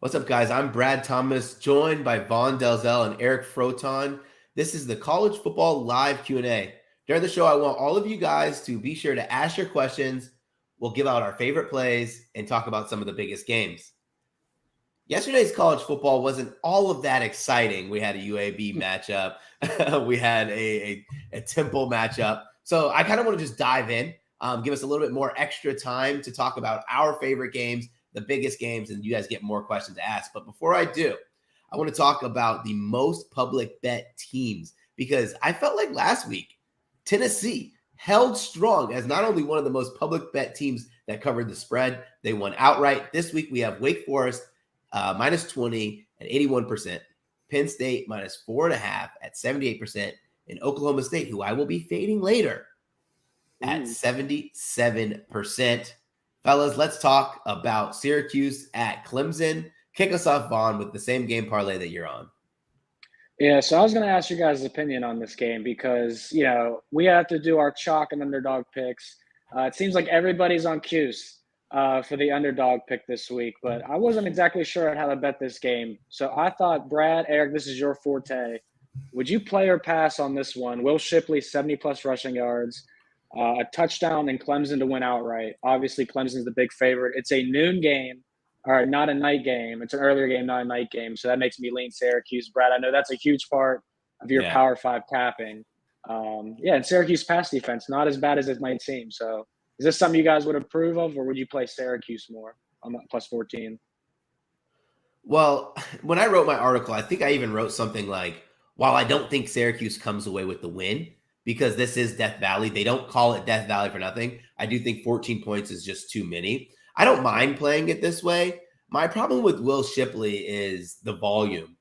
What's up, guys? I'm Brad Thomas, joined by Vaughn Dalzell and Eric Froton. This is the College Football Live Q&A. During the show, I want all of you guys to be sure to ask your questions. We'll give out our favorite plays and talk about some of the biggest games. Yesterday's college football wasn't all of that exciting. We had a UAB matchup. We had a Temple matchup. So I kind of want to just dive in, give us a little bit more extra time to talk about our favorite games, the biggest games, and you guys get more questions to ask. But before I do, I want to talk about the most public bet teams, because I felt like last week, Tennessee held strong as not only one of the most public bet teams that covered the spread, they won outright. This week we have Wake Forest minus 20 at 81%, Penn State minus 4.5 at 78%, and Oklahoma State, who I will be fading later, at 77%. Fellas, let's talk about Syracuse at Clemson. Kick us off, Vaughn, with the same game parlay that you're on. Yeah, so I was going to ask you guys' opinion on this game because, we have to do our chalk and underdog picks. It seems like everybody's on Cuse for the underdog pick this week, but I wasn't exactly sure on how to bet this game. So I thought, Brad, Eric, this is your forte. Would you play or pass on this one? Will Shipley, 70-plus rushing yards. A touchdown and Clemson to win outright. Obviously, Clemson's the big favorite. It's a noon game, or not a night game. It's an earlier game, not a night game. So that makes me lean Syracuse. Brad, I know that's a huge part of your Power 5 capping. And Syracuse pass defense, not as bad as it might seem. So is this something you guys would approve of, or would you play Syracuse more on that plus 14? Well, when I wrote my article, I think I even wrote something like, while I don't think Syracuse comes away with the win, because this is Death Valley. They don't call it Death Valley for nothing. I do think 14 points is just too many. I don't mind playing it this way. My problem with Will Shipley is the volume.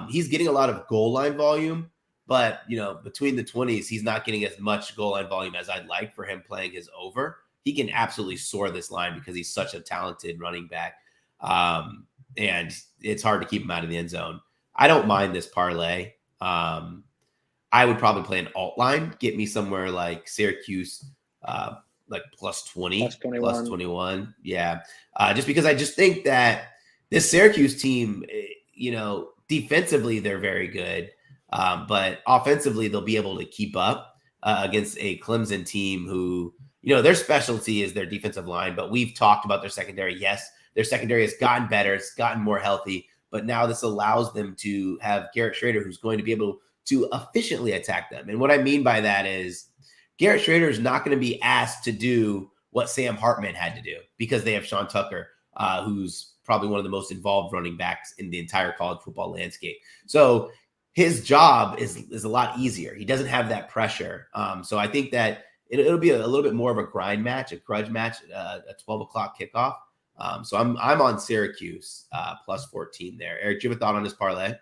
He's getting a lot of goal line volume, but, between the 20s, he's not getting as much goal line volume as I'd like for him playing his over. He can absolutely soar this line because he's such a talented running back, and it's hard to keep him out of the end zone. I don't mind this parlay. I would probably play an alt line, get me somewhere like Syracuse, like plus 20, plus 21. Yeah. Just because I just think that this Syracuse team, defensively, they're very good. But offensively, they'll be able to keep up against a Clemson team who, their specialty is their defensive line. But we've talked about their secondary. Yes, their secondary has gotten better. It's gotten more healthy. But now this allows them to have Garrett Schrader, who's going to be able to efficiently attack them. And what I mean by that is Garrett Schrader is not going to be asked to do what Sam Hartman had to do because they have Sean Tucker, who's probably one of the most involved running backs in the entire college football landscape. So his job is a lot easier. He doesn't have that pressure. So I think that it'll be a little bit more of a grind match, a grudge match, a 12 o'clock kickoff. So I'm on Syracuse plus 14 there. Eric, do you have a thought on this parlay?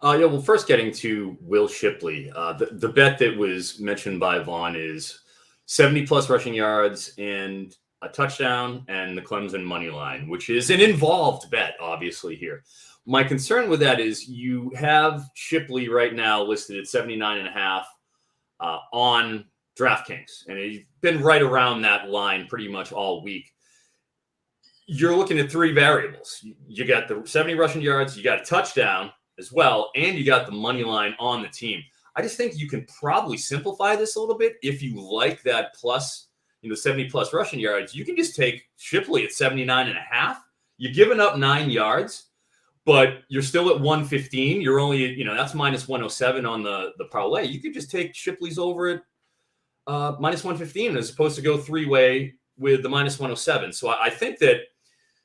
Well, first getting to Will Shipley, the bet that was mentioned by Vaughn is 70-plus rushing yards and a touchdown and the Clemson money line, which is an involved bet, obviously, here. My concern with that is you have Shipley right now listed at 79.5 on DraftKings, and he's been right around that line pretty much all week. You're looking at three variables. You got the 70 rushing yards, you got a touchdown as well, and you got the money line on the team. I just think you can probably simplify this a little bit. If you like that plus, 70 plus rushing yards, you can just take Shipley at 79.5. You're giving up 9 yards, but you're still at 115. You're only, that's minus 107 on the parlay. You could just take Shipley's over at minus 115 as opposed to go three-way with the minus 107. So I think that,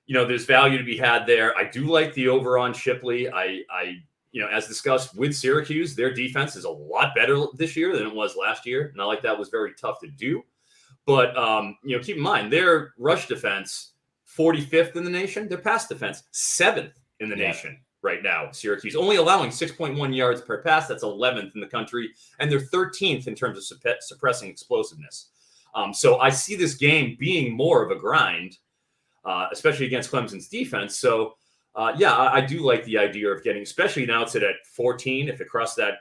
there's value to be had there. I do like the over on Shipley. I as discussed with Syracuse, their defense is a lot better this year than it was last year. Not like that was very tough to do. But, keep in mind, their rush defense, 45th in the nation. Their pass defense, 7th in the nation right now. Syracuse only allowing 6.1 yards per pass. That's 11th in the country. And they're 13th in terms of suppressing explosiveness. So I see this game being more of a grind, especially against Clemson's defense. So, I do like the idea of getting, especially now it's at 14. If it crossed that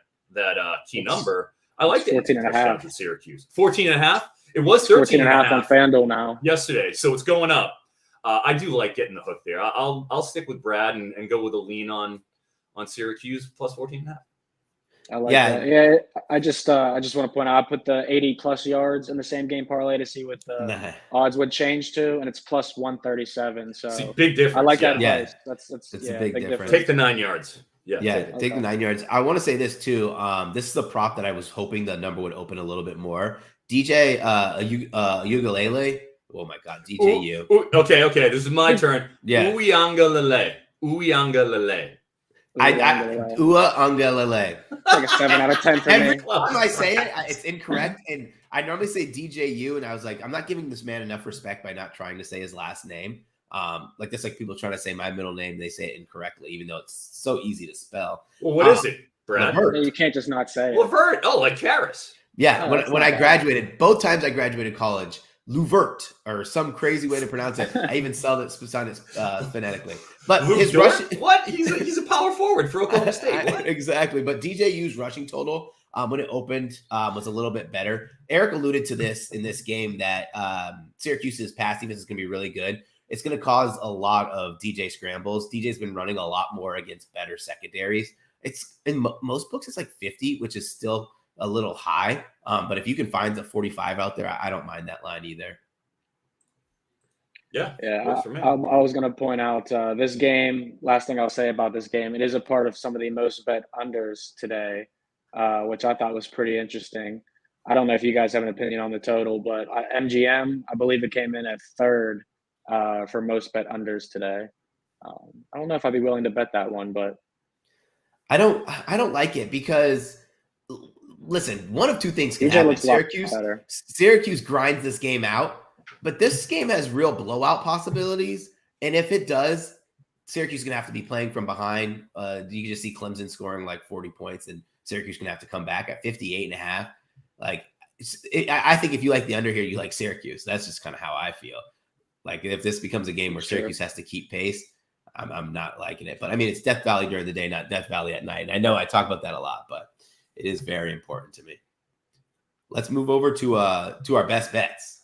key number, I like it. 14.5 for Syracuse. 14.5. It was 13.5 on FanDuel now yesterday, so it's going up. I do like getting the hook there. I'll stick with Brad and go with a lean on Syracuse plus 14.5. I like that. Yeah, I just want to point out I put the 80+ yards in the same game parlay to see what the odds would change to, and it's plus 137. So see, big difference. I like that. Yeah, that's a big difference. Take the 9 yards. Take the 9 yards. I want to say this too. This is the prop that I was hoping the number would open a little bit more. DJ Ugalele. Oh my God, DJU. Okay. This is my turn. Yeah. Uyangalele. Uyangalele. Like a 7 out of 10 for Every me. time I say it, it's incorrect. And I normally say DJU, and I was like, I'm not giving this man enough respect by not trying to say his last name. Like that's like people trying to say my middle name, they say it incorrectly, even though it's so easy to spell. Well, what is it, Brad? You can't just not say it. Levert. Oh, like Karis. Yeah, when I graduated, both times I graduated college, Luvert or some crazy way to pronounce it. I even signed it phonetically. But his rushing, what? He's a power forward for Oklahoma State. What? Exactly. But DJU's rushing total when it opened was a little bit better. Eric alluded to this in this game that Syracuse's pass defense is going to be really good. It's going to cause a lot of DJ scrambles. DJ's been running a lot more against better secondaries. It's in most books, it's like 50, which is still a little high. But if you can find the 45 out there, I don't mind that line either. Yeah. I was going to point out this game. Last thing I'll say about this game, it is a part of some of the most bet unders today, which I thought was pretty interesting. I don't know if you guys have an opinion on the total, but MGM, I believe it came in at third for most bet unders today. I don't know if I'd be willing to bet that one, but I don't like it because listen, one of two things can happen. Syracuse grinds this game out, but this game has real blowout possibilities. And if it does, Syracuse is going to have to be playing from behind. You can just see Clemson scoring like 40 points and Syracuse is going to have to come back at 58.5. Like, I think if you like the under here, you like Syracuse. That's just kind of how I feel. Like if this becomes a game where Syracuse has to keep pace, I'm not liking it. But I mean, it's Death Valley during the day, not Death Valley at night. And I know I talk about that a lot, but it is very important to me. Let's move over to our best bets.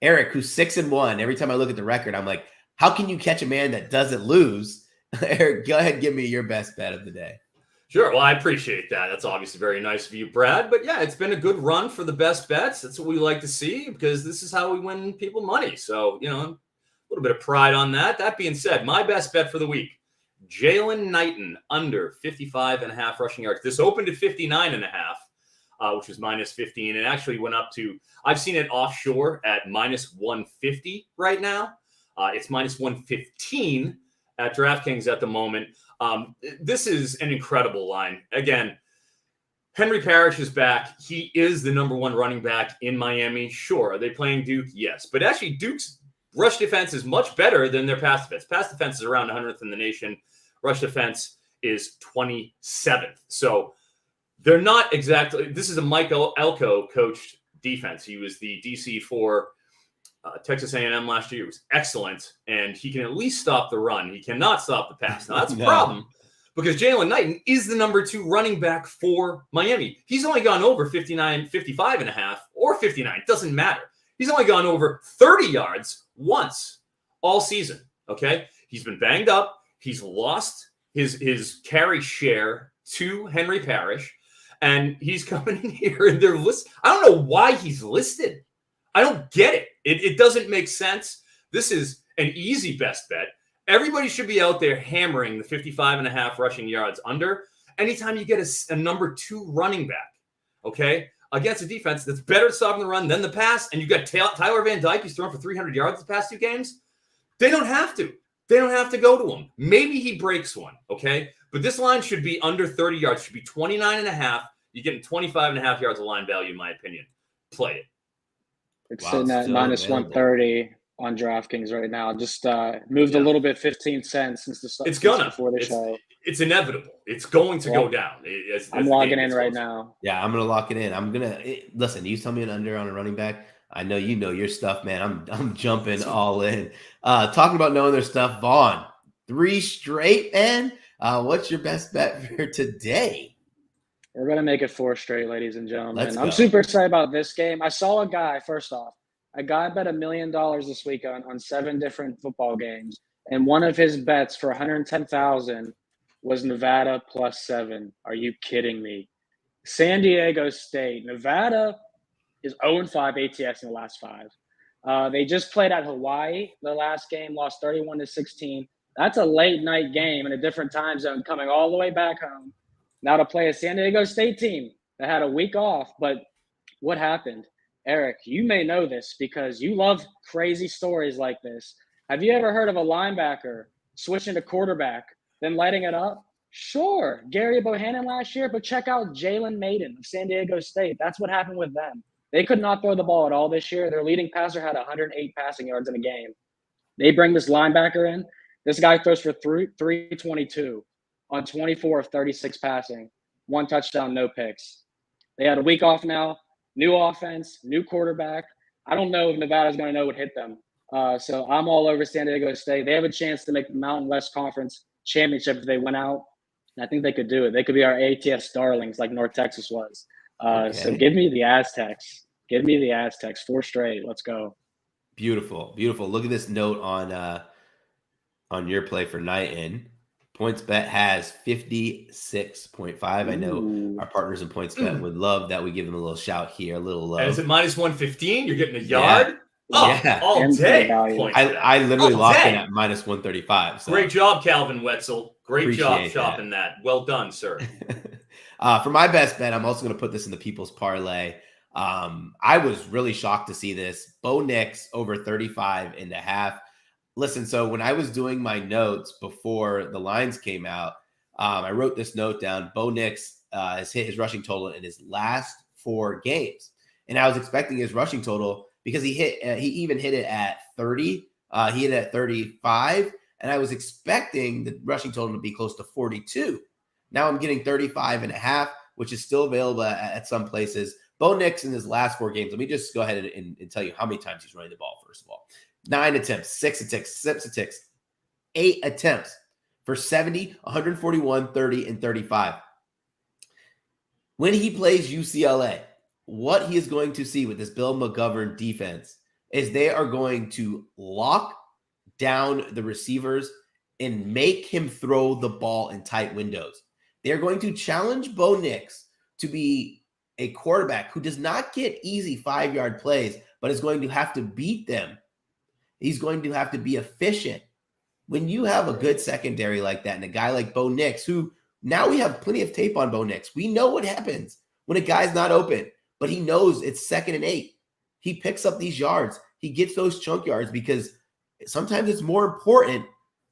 Eric, who's 6-1. Every time I look at the record, I'm like, how can you catch a man that doesn't lose? Eric, go ahead and give me your best bet of the day. Sure. Well, I appreciate that. That's obviously very nice of you, Brad. But yeah, it's been a good run for the best bets. That's what we like to see because this is how we win people money. So, a little bit of pride on that. That being said, my best bet for the week, Jalen Knighton under 55.5 rushing yards. This opened at 59.5, which was minus 15, and actually went up to, I've seen it offshore at minus 150 right now. It's minus 115 at DraftKings at the moment. This is an incredible line. Again, Henry Parrish is back. He is the number one running back in Miami. Sure. Are they playing Duke? Yes. But actually, Duke's rush defense is much better than their pass defense. Pass defense is around 100th in the nation. Rush defense is 27th. So they're not exactly – this is a Mike Elko coached defense. He was the DC for Texas A&M last year. It was excellent, and he can at least stop the run. He cannot stop the pass. Now, that's a problem because Jalen Knighton is the number 2 running back for Miami. He's only gone over 55.5 or 59. It doesn't matter. He's only gone over 30 yards once all season, okay? He's been banged up. He's lost his carry share to Henry Parrish, and he's coming in here and they're listed. I don't know why he's listed. I don't get it. It doesn't make sense. This is an easy best bet. Everybody should be out there hammering the 55.5 rushing yards under anytime you get a number 2 running back, okay, against a defense that's better at stopping the run than the pass, and you've got Tyler Van Dyke, who's thrown for 300 yards the past 2 games. They don't have to. They don't have to go to him. Maybe he breaks one, okay? But this line should be under 30 yards. It should be 29.5. You're getting 25.5 yards of line value, in my opinion. Play it. It's sitting at minus 130 on DraftKings right now. Just moved a little bit, 15 cents since the start. It's gonna. Before the show. It's inevitable. It's going to go down. I'm logging in right now. Yeah, I'm gonna lock it in. I'm gonna listen. You tell me an under on a running back. I know you know your stuff, man. I'm jumping all in. Talking about knowing their stuff, Vaughn. 3 straight, man. What's your best bet for today? We're going to make it 4 straight, ladies and gentlemen. I'm super excited about this game. I saw a guy, first off, A guy bet $1 million this week on 7 different football games, and one of his bets for 110,000 was Nevada +7. Are you kidding me? San Diego State. Nevada is 0-5 ATS in the last 5. They just played at Hawaii the last game, lost 31-16. That's a late night game in a different time zone, coming all the way back home now to play a San Diego State team that had a week off. But what happened? Eric, you may know this because you love crazy stories like this. Have you ever heard of a linebacker switching to quarterback, then lighting it up? Sure, Gary Bohannon last year, but check out Jalen Maiden of San Diego State. That's what happened with them. They could not throw the ball at all this year. Their leading passer had 108 passing yards in a game. They bring this linebacker in. This guy throws for 322 on 24 of 36 passing, 1 touchdown, no picks. They had a week off now, new offense, new quarterback. I don't know if Nevada's going to know what hit them. So I'm all over San Diego State. They have a chance to make the Mountain West Conference championship if they went out. I think they could do it. They could be our ATS darlings like North Texas was. So give me the Aztecs. Give me the Aztecs. 4 straight. Let's go. Beautiful. Beautiful. Look at this note on your play for Knighton. PointsBet has 56.5. I know our partners in PointsBet would love that we give them a little shout here, a little love. And is it -115? You're getting a yard? Yeah. Oh, Yeah. all day. I literally locked in at -135. So. Great job, Calvin Wetzel. Great Appreciate job shopping that. Well done, sir. For my best bet, I'm also going to put this in the People's Parlay. I was really shocked to see this. Bo Nix over 35.5. Listen, so when I was doing my notes before the lines came out, I wrote this note down. Bo Nix has hit his rushing total in his last 4 games. And I was expecting his rushing total because he even hit it at 30. He hit it at 35. And I was expecting the rushing total to be close to 42. Now I'm getting 35.5, which is still available at some places. Bo Nix in his last 4 games, let me just go ahead and tell you how many times he's running the ball, first of all. 9 attempts, 6 attempts, 6 attempts, 8 attempts for 70, 141, 30, and 35. When he plays UCLA, what he is going to see with this Bill McGovern defense is they are going to lock down the receivers and make him throw the ball in tight windows. They're going to challenge Bo Nix to be a quarterback who does not get easy 5-yard plays, but is going to have to beat them. He's going to have to be efficient. When you have a good secondary like that and a guy like Bo Nix, who now we have plenty of tape on Bo Nix. We know what happens when a guy's not open, but he knows it's 2nd and 8. He picks up these yards. He gets those chunk yards because sometimes it's more important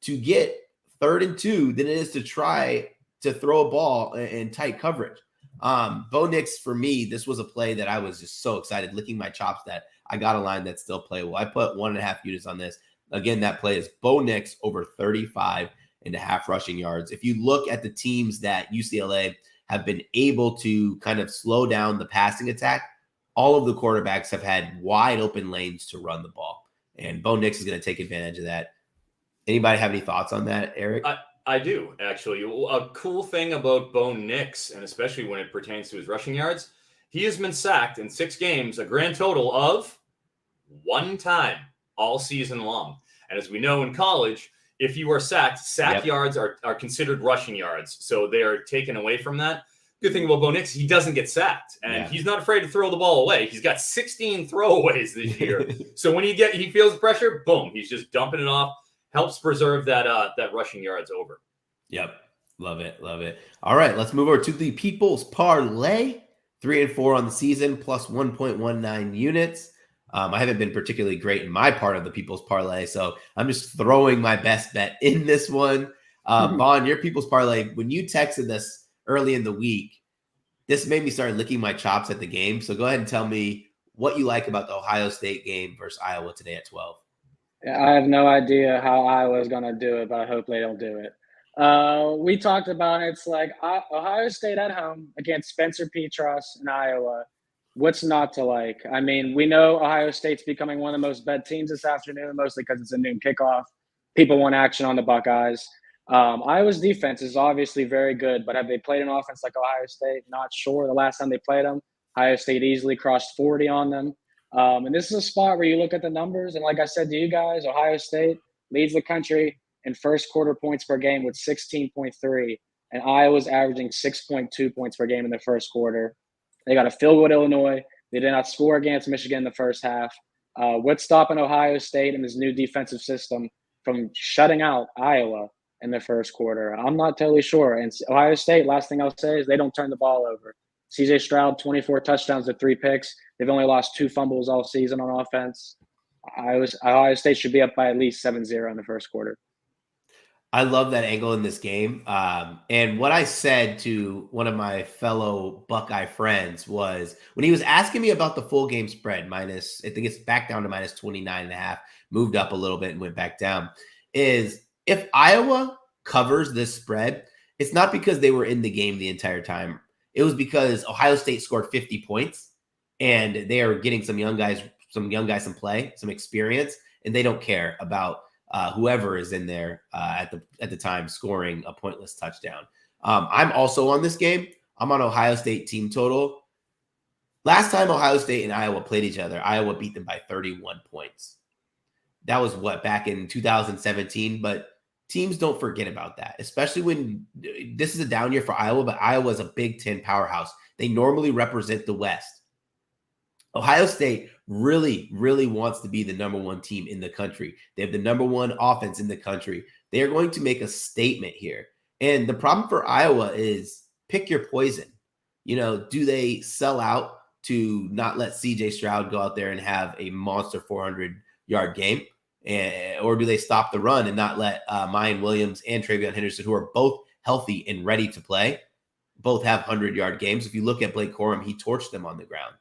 to get 3rd and 2 than it is to try to throw a ball in tight coverage. Bo Nix, for me, this was a play that I was just so excited, licking my chops that I got a line that's still playable. I put 1.5 units on this. Again, that play is Bo Nix over 35.5 rushing yards. If you look at the teams that UCLA have been able to kind of slow down the passing attack, all of the quarterbacks have had wide open lanes to run the ball. And Bo Nix is going to take advantage of that. Anybody have any thoughts on that, Eric? I do, actually. A cool thing about Bo Nix, and especially when it pertains to his rushing yards, he has been sacked in 6 games, a grand total of 1 time all season long. And as we know in college, if you are sacked, yards are considered rushing yards. So they are taken away from that. Good thing about Bo Nix, he doesn't get sacked. And he's not afraid to throw the ball away. He's got 16 throwaways this year. So when he feels pressure, boom, he's just dumping it off. Helps preserve that rushing yards over. Yep. Love it. Love it. All right, let's move over to the People's Parlay. 3 and 4 on the season, plus 1.19 units. I haven't been particularly great in my part of the People's Parlay, so I'm just throwing my best bet in this one. Vaughn, your People's Parlay, when you texted this early in the week, this made me start licking my chops at the game. So go ahead and tell me what you like about the Ohio State game versus Iowa today at 12. I have no idea how Iowa's going to do it, but I hope they don't do it. We talked about it. It's like Ohio State at home against Spencer Petras in Iowa. What's not to like? I mean, we know Ohio State's becoming one of the most bet teams this afternoon, mostly because it's a noon kickoff. People want action on the Buckeyes. Iowa's defense is obviously very good, but have they played an offense like Ohio State? Not sure. The last time they played them, Ohio State easily crossed 40 on them. And this is a spot where you look at the numbers, and like I said to you guys, Ohio State leads the country in first quarter points per game with 16.3, and Iowa's averaging 6.2 points per game in the first quarter. They got a field goal at Illinois. They did not score against Michigan in the first half. What's stopping Ohio State and this new defensive system from shutting out Iowa in the first quarter? I'm not totally sure. And Ohio State, last thing I'll say is they don't turn the ball over. CJ Stroud, 24 touchdowns to 3 picks. They've only lost 2 fumbles all season on offense. Ohio State should be up by at least 7-0 in the first quarter. I love that angle in this game. And what I said to one of my fellow Buckeye friends was when he was asking me about the full game spread, I think it's back down to minus 29.5, moved up a little bit and went back down, is if Iowa covers this spread, it's not because they were in the game the entire time. It was because Ohio State scored 50 points and they are getting some young guys some play, some experience, and they don't care about whoever is in there at the time scoring a pointless touchdown. I'm also on this game. I'm on Ohio State team total. Last time Ohio State and Iowa played each other, Iowa beat them by 31 points. That was back in 2017, but teams don't forget about that, especially when this is a down year for Iowa, but Iowa is a Big Ten powerhouse. They normally represent the West. Ohio State really, really wants to be the number one team in the country. They have the number one offense in the country. They are going to make a statement here. And the problem for Iowa is pick your poison. Do they sell out to not let CJ Stroud go out there and have a monster 400-yard game? Or do they stop the run and not let Mayan Williams and Travion Henderson, who are both healthy and ready to play, both have 100-yard games? If you look at Blake Corum, he torched them on the ground.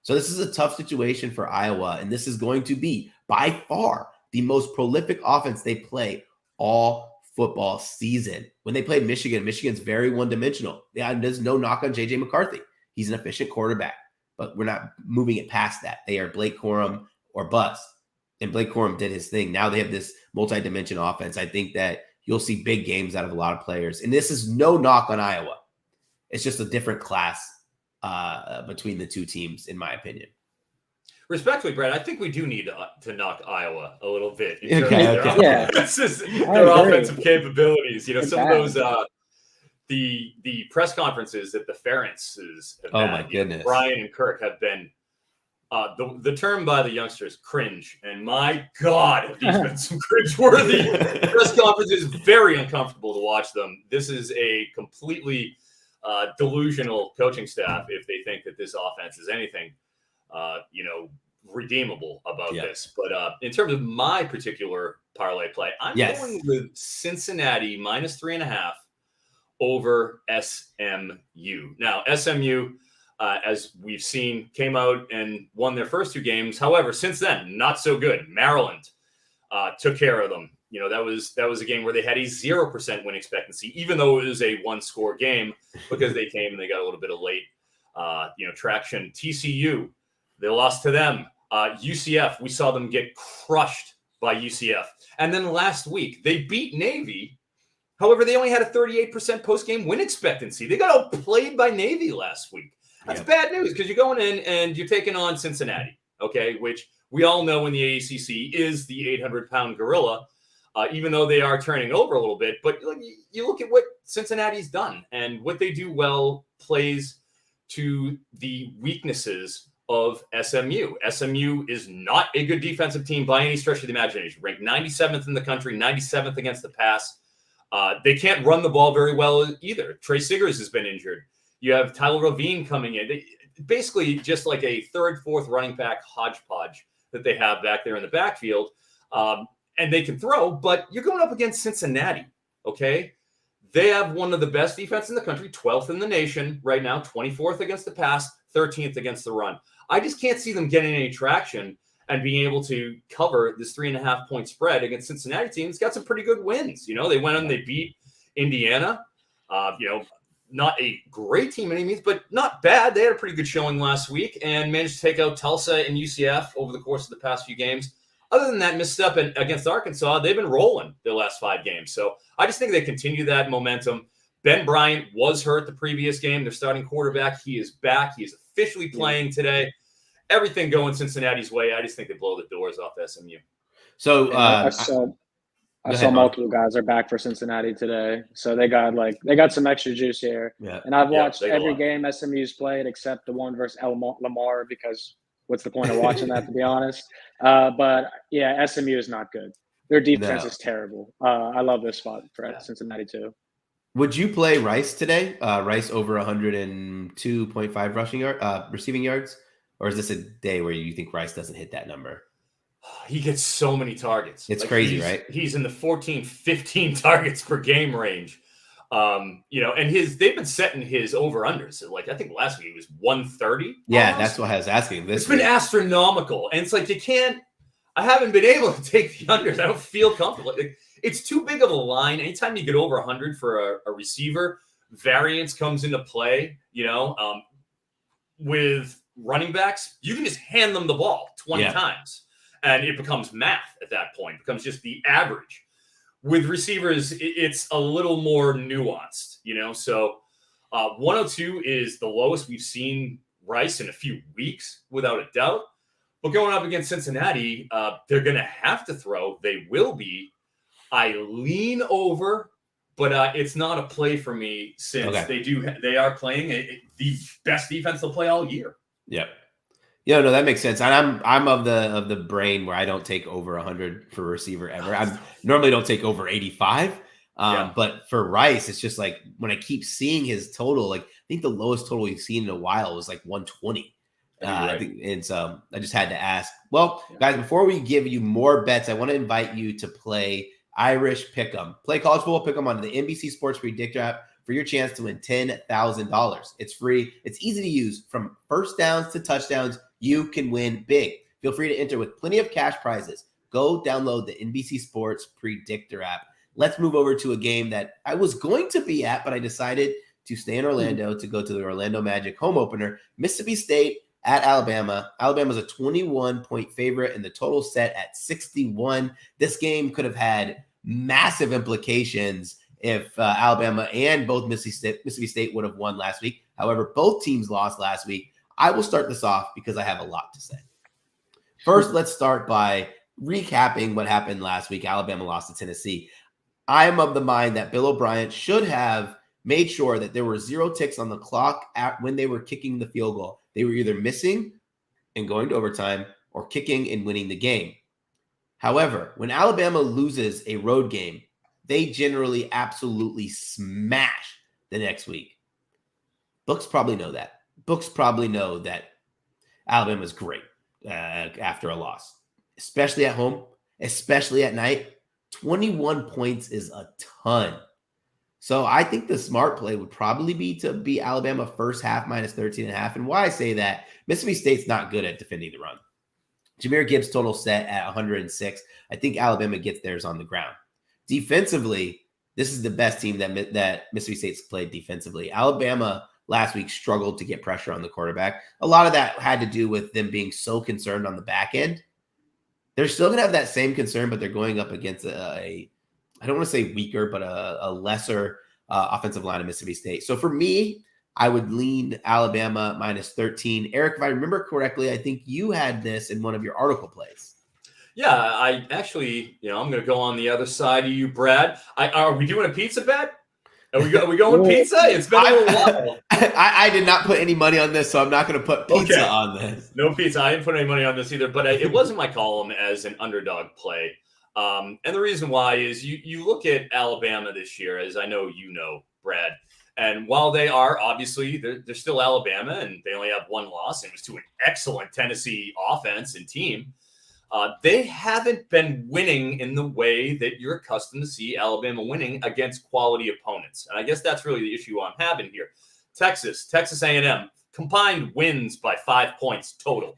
So this is a tough situation for Iowa, and this is going to be by far the most prolific offense they play all football season. When they played Michigan, Michigan's very one-dimensional. There's no knock on J.J. McCarthy. He's an efficient quarterback, but we're not moving it past that. They are Blake Corum or bust, and Blake Corum did his thing. Now they have this multi-dimension offense. I think that you'll see big games out of a lot of players, and this is no knock on Iowa. It's just a different class between the two teams, in my opinion. Respectfully, Brad, I think we do need to knock Iowa a little bit in terms of their offensive capabilities. Some of those the press conferences that the Ferentz have had, my goodness, Brian and Kirk have been the term by the youngsters, cringe. And my God, have these been some cringe-worthy press conferences. Very uncomfortable to watch them. This is a completely delusional coaching staff if they think that this offense is anything, redeemable about this. But in terms of my particular parlay play, I'm going with Cincinnati minus 3.5 over SMU. Now, SMU, as we've seen, came out and won their first 2 games. However, since then, not so good. Maryland took care of them. That was a game where they had a 0% win expectancy, even though it was a 1-score game, because they came and they got a little bit of late, traction. TCU, they lost to them. UCF, we saw them get crushed by UCF. And then last week, they beat Navy. However, they only had a 38% post-game win expectancy. They got outplayed by Navy last week. That's bad news because you're going in and you're taking on Cincinnati, okay, which we all know in the ACC is the 800-pound gorilla. Even though they are turning over a little bit. But you look at what Cincinnati's done, and what they do well plays to the weaknesses of SMU. SMU is not a good defensive team by any stretch of the imagination. Ranked 97th in the country, 97th against the pass. They can't run the ball very well either. Trey Siggers has been injured. You have Tyler Ravine coming in. Basically just like a 3rd, 4th running back hodgepodge that they have back there in the backfield. And they can throw, but you're going up against Cincinnati, okay? They have one of the best defense in the country, 12th in the nation right now, 24th against the pass, 13th against the run. I just can't see them getting any traction and being able to cover this 3.5-point spread against Cincinnati team. It's got some pretty good wins. They went on, they beat Indiana, not a great team by any means, but not bad. They had a pretty good showing last week and managed to take out Tulsa and UCF over the course of the past few games. Other than that misstep against Arkansas, they've been rolling their last 5 games. So I just think they continue that momentum. Ben Bryant was hurt the previous game. Their starting quarterback, he is back. He is officially playing today. everything going Cincinnati's way. I just think they blow the doors off SMU. So I saw multiple guys are back for Cincinnati today, so they got some extra juice here. Yeah. And I've watched every game SMU's played except the one versus Lamar, because what's the point of watching that, to be honest? But yeah, SMU is not good. Their defense is terrible. I love this spot for Cincinnati too. Would you play Rice today? Rice over 102.5 receiving yards, or is this a day where you think Rice doesn't hit that number? He gets so many targets. It's crazy, right? He's in the 14, 15 targets per game range. And they've been setting his over-unders. Like, I think last week he was 130. Yeah, almost. That's what I was asking. It's been astronomical. And it's like I haven't been able to take the unders. I don't feel comfortable. It's too big of a line. Anytime you get over 100 for a receiver, variance comes into play, with running backs. You can just hand them the ball 20 times. And it becomes math at that point. It becomes just the average. With receivers, it's a little more nuanced, So 102 is the lowest we've seen Rice in a few weeks, without a doubt. But going up against Cincinnati, they're going to have to throw. They will be. I lean over, but it's not a play for me since they are playing the best defense they'll play all year. Yep. Yeah, no, that makes sense. And I'm of the brain where I don't take over 100 for a receiver ever. I normally don't take over 85. But for Rice, it's just like when I keep seeing his total, like I think the lowest total we've seen in a while was like 120. I think, and so I just had to ask. Well, guys, before we give you more bets, I want to invite you to play Irish Pick'em. Play college football pick'em on the NBC Sports Predictor app for your chance to win $10,000. It's free. It's easy to use. From first downs to touchdowns, you can win big. Feel free to enter with plenty of cash prizes. Go download the NBC Sports Predictor app. Let's move over to a game that I was going to be at, but I decided to stay in Orlando to go to the Orlando Magic home opener. Mississippi State at Alabama. Alabama's a 21-point favorite, and the total set at 61. This game could have had massive implications if Alabama and both Mississippi State would have won last week. However, both teams lost last week. I will start this off because I have a lot to say. First, let's start by recapping what happened last week. Alabama lost to Tennessee. I am of the mind that Bill O'Brien should have made sure that there were 0 ticks on the clock when they were kicking the field goal. They were either missing and going to overtime or kicking and winning the game. However, when Alabama loses a road game, they generally absolutely smash the next week. Books probably know that. Books probably know that Alabama's great after a loss, especially at home, especially at night. 21 points is a ton. So I think the smart play would probably be to be Alabama first half minus 13.5. And why I say that, Mississippi State's not good at defending the run. Jahmyr Gibbs total set at 106. I think Alabama gets theirs on the ground. Defensively, this is the best team that Mississippi State's played defensively. Alabama last week struggled to get pressure on the quarterback. A lot of that had to do with them being so concerned on the back end. They're still going to have that same concern, but they're going up against I don't want to say weaker, but a lesser offensive line of Mississippi State. So for me, I would lean Alabama minus 13. Eric, if I remember correctly, I think you had this in one of your article plays. Yeah, I actually, I'm going to go on the other side of you, Brad. Are we doing a pizza bet? Are we going pizza? It's been a little while. I did not put any money on this, so I'm not going to put pizza on this. No pizza. I didn't put any money on this either, but it wasn't my column as an underdog play. And the reason why is you look at Alabama this year, as I know you know, Brad, and while they are obviously they're still Alabama and they only have one loss, and it was to an excellent Tennessee offense and team. They haven't been winning in the way that you're accustomed to see Alabama winning against quality opponents. And I guess that's really the issue I'm having here. Texas A&M combined wins by 5 points total.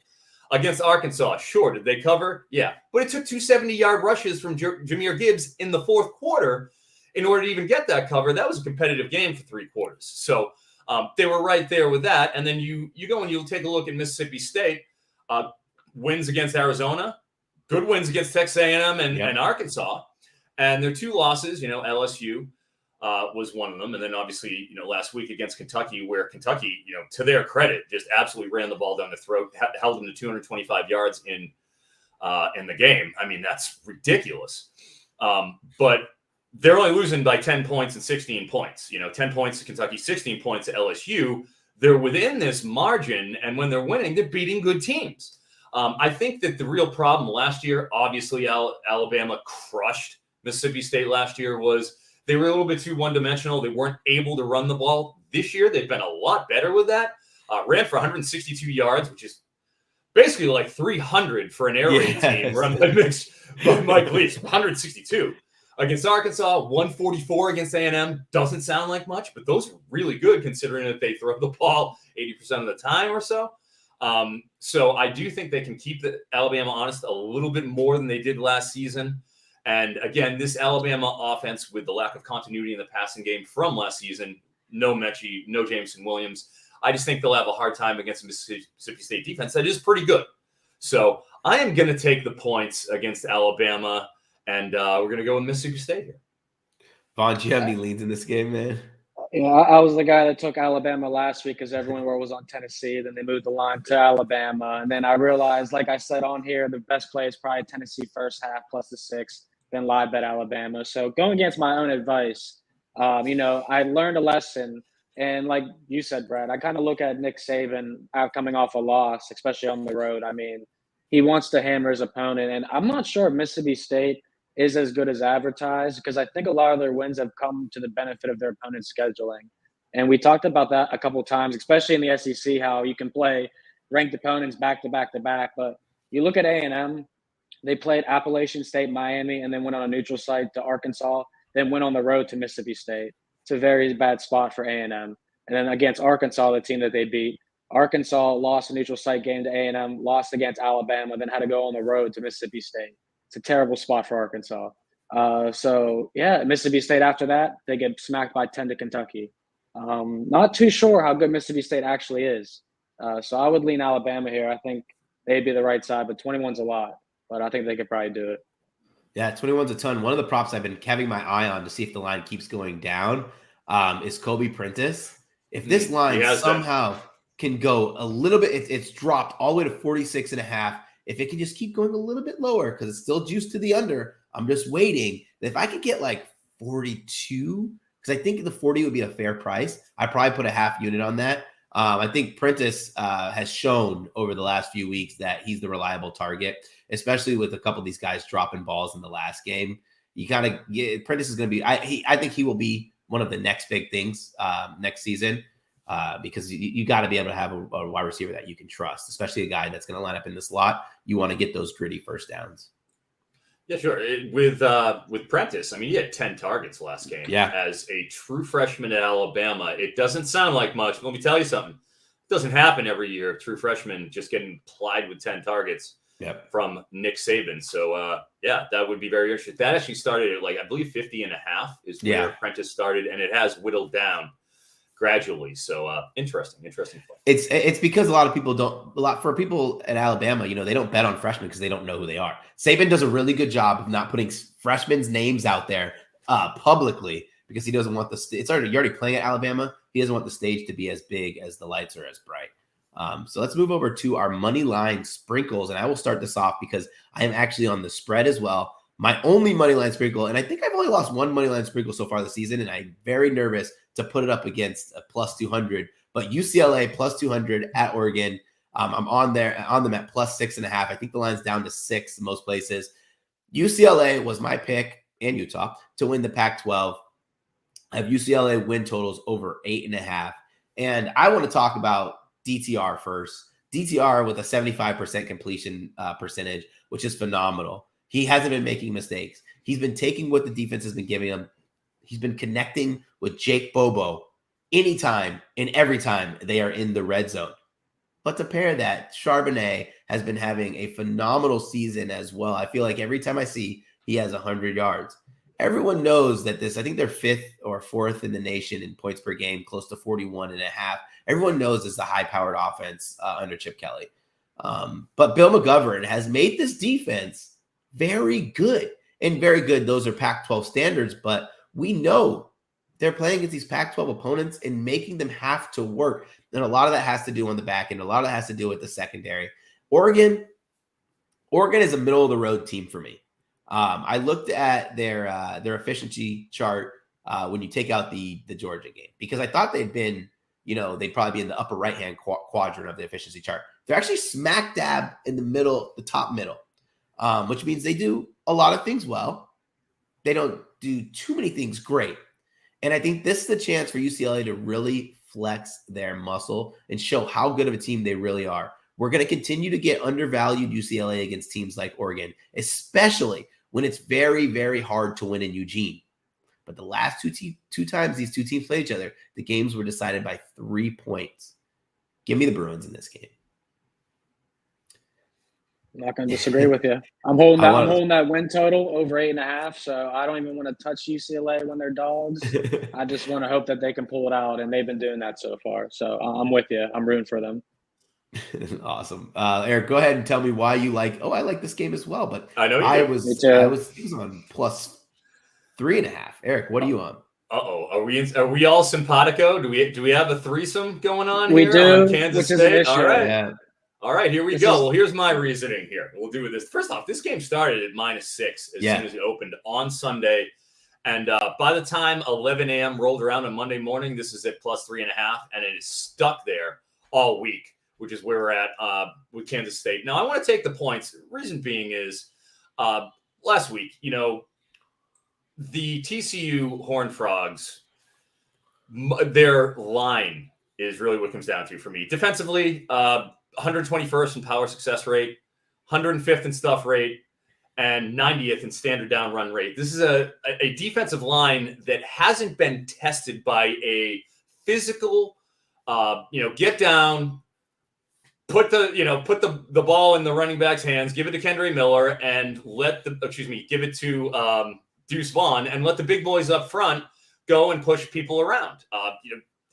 Against Arkansas, sure, did they cover? Yeah. But it took 2 70-yard rushes from Jahmyr Gibbs in the fourth quarter in order to even get that cover. That was a competitive game for 3 quarters. So they were right there with that. And then you go and you'll take a look at Mississippi State. Wins against Arizona, good wins against Texas A&M and Arkansas. And their 2 losses, LSU, was one of them. And then obviously, last week against Kentucky, where Kentucky, to their credit, just absolutely ran the ball down the throat, held them to 225 yards in the game. I mean, that's ridiculous. But they're only losing by 10 points and 16 points. 10 points to Kentucky, 16 points to LSU. They're within this margin, and when they're winning, they're beating good teams. I think that the real problem last year, obviously Alabama crushed Mississippi State last year, was they were a little bit too one-dimensional. They weren't able to run the ball. This year, they've been a lot better with that. Ran for 162 yards, which is basically like 300 for an air raid team run by Mike Leach. 162. Against Arkansas, 144 against A&M. Doesn't sound like much, but those are really good considering that they throw the ball 80% of the time or so. So I do think they can keep the Alabama honest a little bit more than they did last season. And again, this Alabama offense, with the lack of continuity in the passing game from last season, no Mechie, no Jameson Williams, I just think they'll have a hard time against a Mississippi State defense that is pretty good. So I am going to take the points against Alabama, and we're going to go with Mississippi State here. Vaughn, do you have any leads in this game, man? Yeah, I was the guy that took Alabama last week because everyone was on Tennessee. Then they moved the line to Alabama. And then I realized, like I said on here, the best play is probably Tennessee first half plus the 6, then live bet Alabama. So going against my own advice, I learned a lesson. And like you said, Brad, I kind of look at Nick Saban coming off a loss, especially on the road. I mean, he wants to hammer his opponent. And I'm not sure if Mississippi State is as good as advertised, because I think a lot of their wins have come to the benefit of their opponent's scheduling. And we talked about that a couple of times, especially in the SEC, how you can play ranked opponents back to back to back. But you look at A&M, they played Appalachian State, Miami, and then went on a neutral site to Arkansas, then went on the road to Mississippi State. It's a very bad spot for A&M. And then against Arkansas, the team that they beat, Arkansas lost a neutral site game to A&M, lost against Alabama, then had to go on the road to Mississippi State. It's a terrible spot for Arkansas. Mississippi State after that, they get smacked by 10 to Kentucky. Not too sure how good Mississippi State actually is. So I would lean Alabama here. I think they'd be the right side, but 21's a lot. But I think they could probably do it. Yeah, 21's a ton. One of the props I've been having my eye on to see if the line keeps going down is Kobe Prentice. If this line somehow can go a little bit, it's dropped all the way to 46.5. If it can just keep going a little bit lower, because it's still juiced to the under, I'm just waiting. If I could get like 42, because I think the 40 would be a fair price, I'd probably put a half unit on that. I think Prentice has shown over the last few weeks that he's the reliable target, especially with a couple of these guys dropping balls in the last game. You kind of Prentice is going to be. I think he will be one of the next big things next season. Because you got to be able to have a wide receiver that you can trust, especially a guy that's going to line up in the slot. You want to get those gritty first downs. Yeah, sure. With Prentice, I mean, he had 10 targets last game. Yeah. As a true freshman at Alabama, it doesn't sound like much. But let me tell you something. It doesn't happen every year. True freshman just getting plied with 10 targets from Nick Saban. So, that would be very interesting. That actually started at I believe 50.5 is where Prentice started, and it has whittled down gradually. So interesting play. It's because a lot of people at Alabama, they don't bet on freshmen because they don't know who they are. Saban does a really good job of not putting freshmen's names out there publicly because he doesn't want you're already playing at Alabama. He doesn't want the stage to be as big as the lights are as bright. So let's move over to our money line sprinkles, and I will start this off because I am actually on the spread as well. My only money line sprinkle, and I think I've only lost one money line sprinkle so far this season, and I'm very nervous to put it up against a plus 200. But UCLA plus 200 at Oregon, I'm on them at plus 6.5. I think the line's down to 6 in most places. UCLA was my pick, and Utah, to win the Pac-12. I have UCLA win totals over 8.5. And I want to talk about DTR first. DTR with a 75% completion percentage, which is phenomenal. He hasn't been making mistakes. He's been taking what the defense has been giving him. He's been connecting with Jake Bobo anytime and every time they are in the red zone. But to pair that, Charbonnet has been having a phenomenal season as well. I feel like every time I see he has 100 yards. Everyone knows that I think they're 5th or 4th in the nation in points per game, close to 41.5. Everyone knows it's a high-powered offense under Chip Kelly. But Bill McGovern has made this defense very good. And very good, those are Pac-12 standards, but we know they're playing against these Pac-12 opponents and making them have to work. And a lot of that has to do on the back end. A lot of that has to do with the secondary. Oregon is a middle of the road team for me. I looked at their efficiency chart when you take out the Georgia game, because I thought they'd been, they'd probably be in the upper right-hand quadrant of the efficiency chart. They're actually smack dab in the middle, the top middle, which means they do a lot of things well. They don't do too many things great. And I think this is the chance for UCLA to really flex their muscle and show how good of a team they really are. We're going to continue to get undervalued UCLA against teams like Oregon, especially when it's very, very hard to win in Eugene. But the last two times these two teams played each other, the games were decided by 3 points. Give me the Bruins in this game. I'm not going to disagree with you. I'm holding that win total over 8.5. So I don't even want to touch UCLA when they're dogs. I just want to hope that they can pull it out, and they've been doing that so far. So I'm with you. I'm rooting for them. Awesome. Eric, go ahead and tell me why you like. I like this game as well, but I know I was on plus 3.5. Eric, what are you on? Are we all simpatico? Do we have a threesome going on we here do, on Kansas which State? Is an issue. All right. Yeah. All right, here we go. Well, here's my reasoning here. We'll do this. First off, this game started at -6 as soon as it opened on Sunday. And by the time 11 a.m. rolled around on Monday morning, this is at plus 3.5, and it is stuck there all week, which is where we're at with Kansas State. Now, I want to take the points. Reason being is last week, the TCU Horned Frogs, their line is really what comes down to for me. Defensively, 121st in power success rate, 105th in stuff rate, and 90th in standard down run rate. This is a defensive line that hasn't been tested by a physical, get down, put the ball in the running back's hands, give it to Kendre Miller, and give it to Deuce Vaughn, and let the big boys up front go and push people around.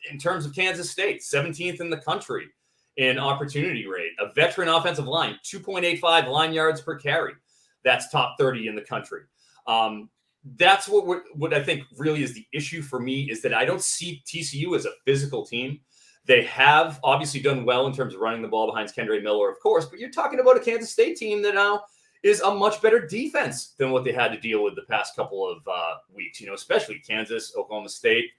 In terms of Kansas State, 17th in the country in opportunity rate, a veteran offensive line, 2.85 line yards per carry. That's top 30 in the country. That's what I think really is the issue for me, is that I don't see TCU as a physical team. They have obviously done well in terms of running the ball behind Kendre Miller, of course, but you're talking about a Kansas State team that now is a much better defense than what they had to deal with the past couple of weeks, especially Kansas, Oklahoma State.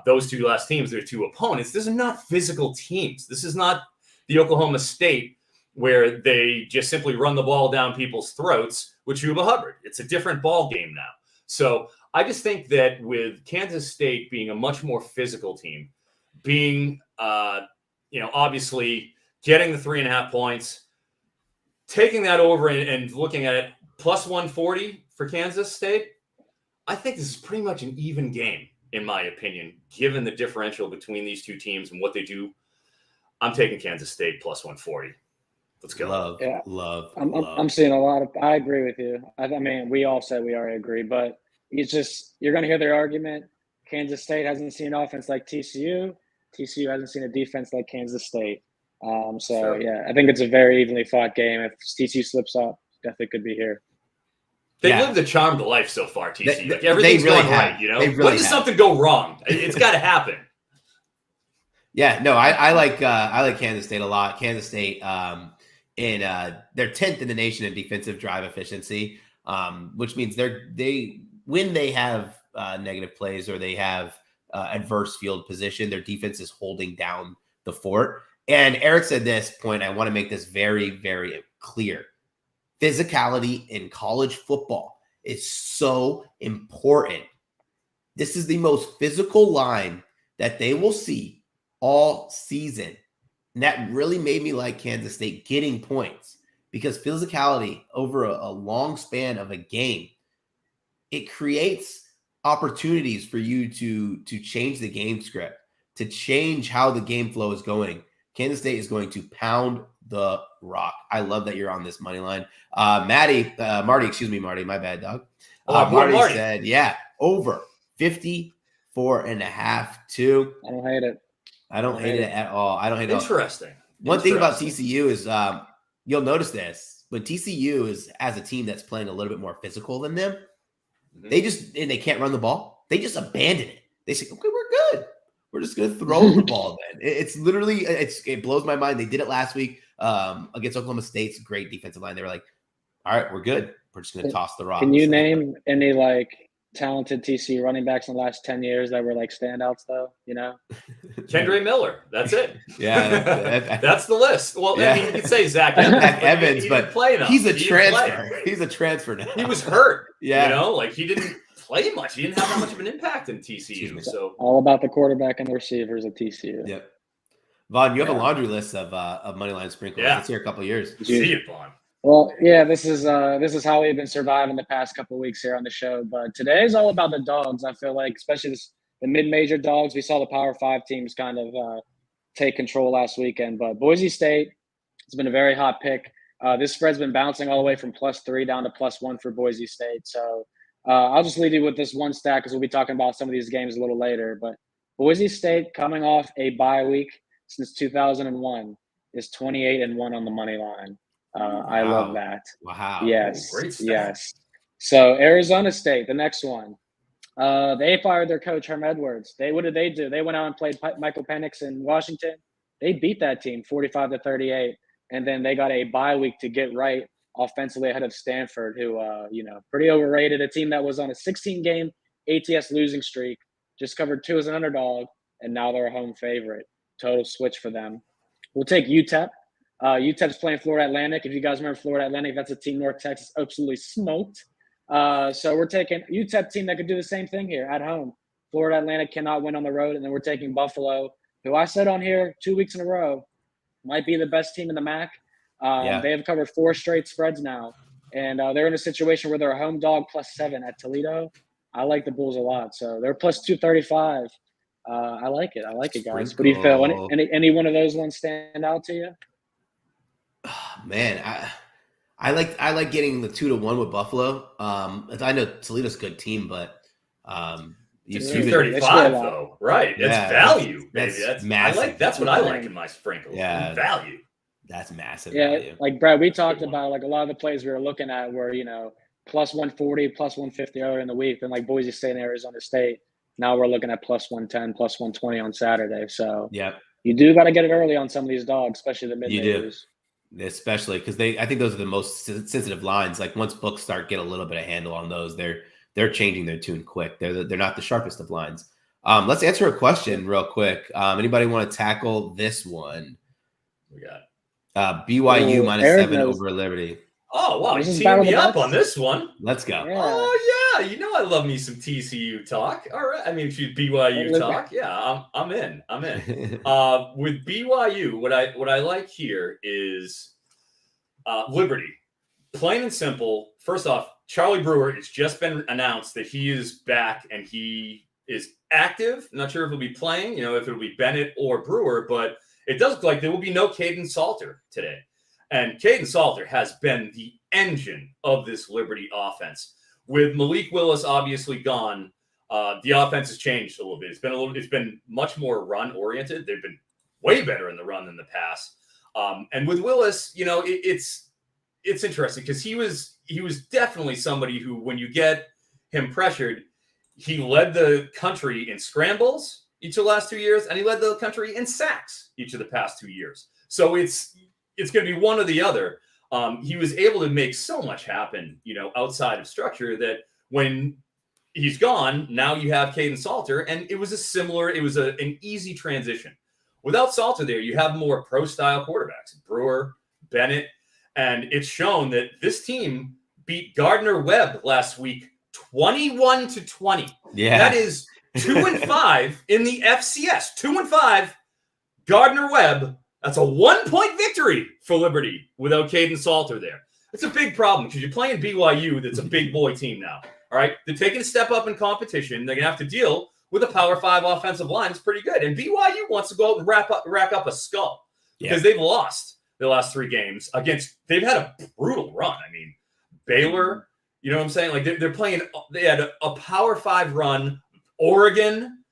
Those two last teams, their two opponents, these are not physical teams. This is not the Oklahoma State where they just simply run the ball down people's throats with Chuba Hubbard. It's a different ball game now. So I just think that with Kansas State being a much more physical team, being, obviously getting the 3.5 points, taking that over and looking at it, plus 140 for Kansas State, I think this is pretty much an even game, in my opinion, given the differential between these two teams and what they do. I'm taking Kansas State plus 140. Let's go. Love. I'm seeing a lot of. I agree with you. I mean, we all said we already agree, but it's just you're going to hear their argument. Kansas State hasn't seen offense like TCU. TCU hasn't seen a defense like Kansas State. Yeah, I think it's a very evenly fought game. If TCU slips up, definitely could be here. They've lived the charmed life so far, TCU. Everything's really going right, Really when does something go wrong? It's got to happen. Yeah, no, I like Kansas State a lot. Kansas State, they're 10th in the nation in defensive drive efficiency, which means when they have negative plays or they have adverse field position, their defense is holding down the fort. And Eric said this point. I want to make this very, very clear. Physicality in college football is so important. This is the most physical line that they will see all season. And that really made me like Kansas State getting points, because physicality over a long span of a game, it creates opportunities for you to change the game script, to change how the game flow is going. Kansas State is going to pound the rock. I love that you're on this money line. Marty, my bad, dog. Marty said, over 54.5 too. I don't hate it. I don't hate it at all. I don't hate it. Interesting. One thing about TCU is you'll notice this. When TCU is as a team that's playing a little bit more physical than them, and they can't run the ball, they just abandon it. they say, okay, we're good. We're just going to throw the ball then. It's literally, it blows my mind. They did it last week against Oklahoma State's great defensive line. They were like, all right, we're good. We're just going to toss the rock. Can you name any like talented TCU running backs in the last 10 years that were like standouts though, you know? Kendra Miller. That's it. Yeah. That's the list. Well, yeah. I mean, you could say Zach Evans, but he's a transfer. He's a transfer now. He was hurt. Yeah. You know, like he didn't play much. He didn't have that much of an impact in TCU. So all about the quarterback and the receivers at TCU. Yep. Vaughn, you have a laundry list of moneyline sprinkles. Yeah. Let's hear a couple of years. See it, Vaughn. Well, yeah, this is how we've been surviving the past couple of weeks here on the show. But today is all about the dogs. I feel like, especially the mid-major dogs. We saw the Power 5 teams kind of take control last weekend. But Boise State has been a very hot pick. This spread's been bouncing all the way from +3 down to +1 for Boise State. So I'll just leave you with this one stat because we'll be talking about some of these games a little later. But Boise State, coming off a bye week since 2001, is 28-1 on the money line. I love that. Wow. Yes. Great stat. Yes. So Arizona State, the next one. They fired their coach, Herm Edwards. What did they do? They went out and played Michael Penix in Washington. They beat that team 45-38. And then they got a bye week to get right offensively ahead of Stanford, who, pretty overrated. A team that was on a 16-game ATS losing streak, just covered 2 as an underdog, and now they're a home favorite. Total switch for them. We'll take UTEP. UTEP's playing Florida Atlantic. If you guys remember Florida Atlantic, that's a team North Texas absolutely smoked. So we're taking UTEP team that could do the same thing here at home. Florida Atlantic cannot win on the road. And then we're taking Buffalo, who I said on here 2 weeks in a row might be the best team in the MAC. They have covered 4 straight spreads now. And they're in a situation where they're a home dog +7 at Toledo. I like the Bulls a lot. So they're +235. I like it. Guys. What do you feel? Any one of those ones stand out to you? Oh, man, I like getting the 2-1 with Buffalo. I know Toledo's a good team, but it's 235 though, right? It's value, baby. That's massive. That's what I like in my sprinkles. Yeah, value. That's massive. Yeah, value. like Brad, we talked about like a lot of the plays we were looking at were +140, +150 earlier in the week, then like Boise State and Arizona State. Now we're looking at +110, +120 on Saturday. So you do got to get it early on some of these dogs, especially the mid-majors. Especially because I think those are the most sensitive lines. Like once books get a little bit of handle on those, they're changing their tune quick. They're not the sharpest of lines. Let's answer a question real quick. Anybody want to tackle this one? We got BYU -7 over Liberty. Oh wow, you teamed me up on this one. Let's go. Yeah. Oh yeah, I love me some TCU talk. All right, I mean BYU talk. Yeah, I'm in. With BYU, what I like here is Liberty. Plain and simple. First off, Charlie Brewer, it's just been announced that he is back and he is active. I'm not sure if he'll be playing, if it'll be Bennett or Brewer, but it does look like there will be no Caden Salter today. And Caden Salter has been the engine of this Liberty offense. With Malik Willis obviously gone, the offense has changed a little bit. It's been much more run oriented. They've been way better in the run than the pass. And with Willis, it's interesting because he was definitely somebody who, when you get him pressured, he led the country in scrambles each of the last 2 years, and he led the country in sacks each of the past 2 years. So it's going to be one or the other. He was able to make so much happen, outside of structure that when he's gone, now you have Caden Salter, and it was an easy transition. Without Salter there, you have more pro-style quarterbacks, Brewer, Bennett, and it's shown that this team beat Gardner-Webb last week 21-20. Yeah. That is 2-5 in the FCS. 2-5, Gardner-Webb. That's a 1-point victory for Liberty without Caden Salter there. It's a big problem because you're playing BYU that's a big boy team now. All right. They're taking a step up in competition. They're going to have to deal with a Power 5 offensive line. It's pretty good. And BYU wants to go out and rack up a skull because they've lost the last 3 games they've had a brutal run. I mean, Baylor, you know what I'm saying? Like they're playing, they had a Power 5 run, Oregon.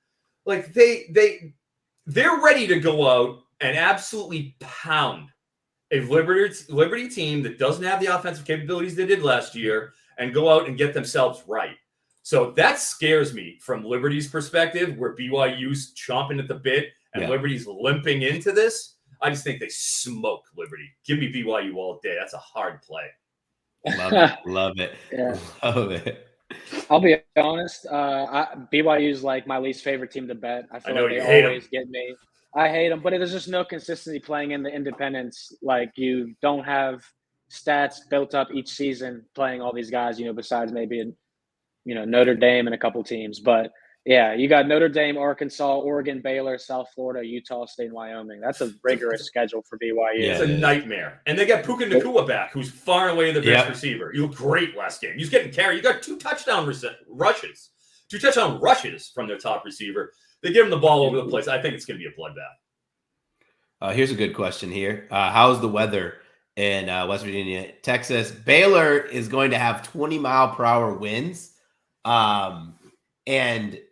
Like they're ready to go out and absolutely pound a Liberty team that doesn't have the offensive capabilities they did last year and go out and get themselves right. So that scares me from Liberty's perspective, where BYU's chomping at the bit and Liberty's limping into this. I just think they smoke Liberty. Give me BYU all day. That's a hard play. Love it. Love it. Yeah. Love it. I'll be honest. BYU is like my least favorite team to bet. I feel like they always get me. I hate them, but there's just no consistency playing in the independents. Like, you don't have stats built up each season playing all these guys, besides maybe, Notre Dame and a couple teams. But yeah, you got Notre Dame, Arkansas, Oregon, Baylor, South Florida, Utah State, and Wyoming. That's a rigorous schedule for BYU. It's a nightmare. And they got Puka Nacua back, who's far and away the best receiver. You look great last game. He's getting carried. You got 2 touchdown rushes. 2 touchdown rushes from their top receiver. They give him the ball over the place. I think it's going to be a bloodbath. Here's a good question here. How's the weather in West Virginia, Texas? Baylor is going to have 20-mile-per-hour winds. And,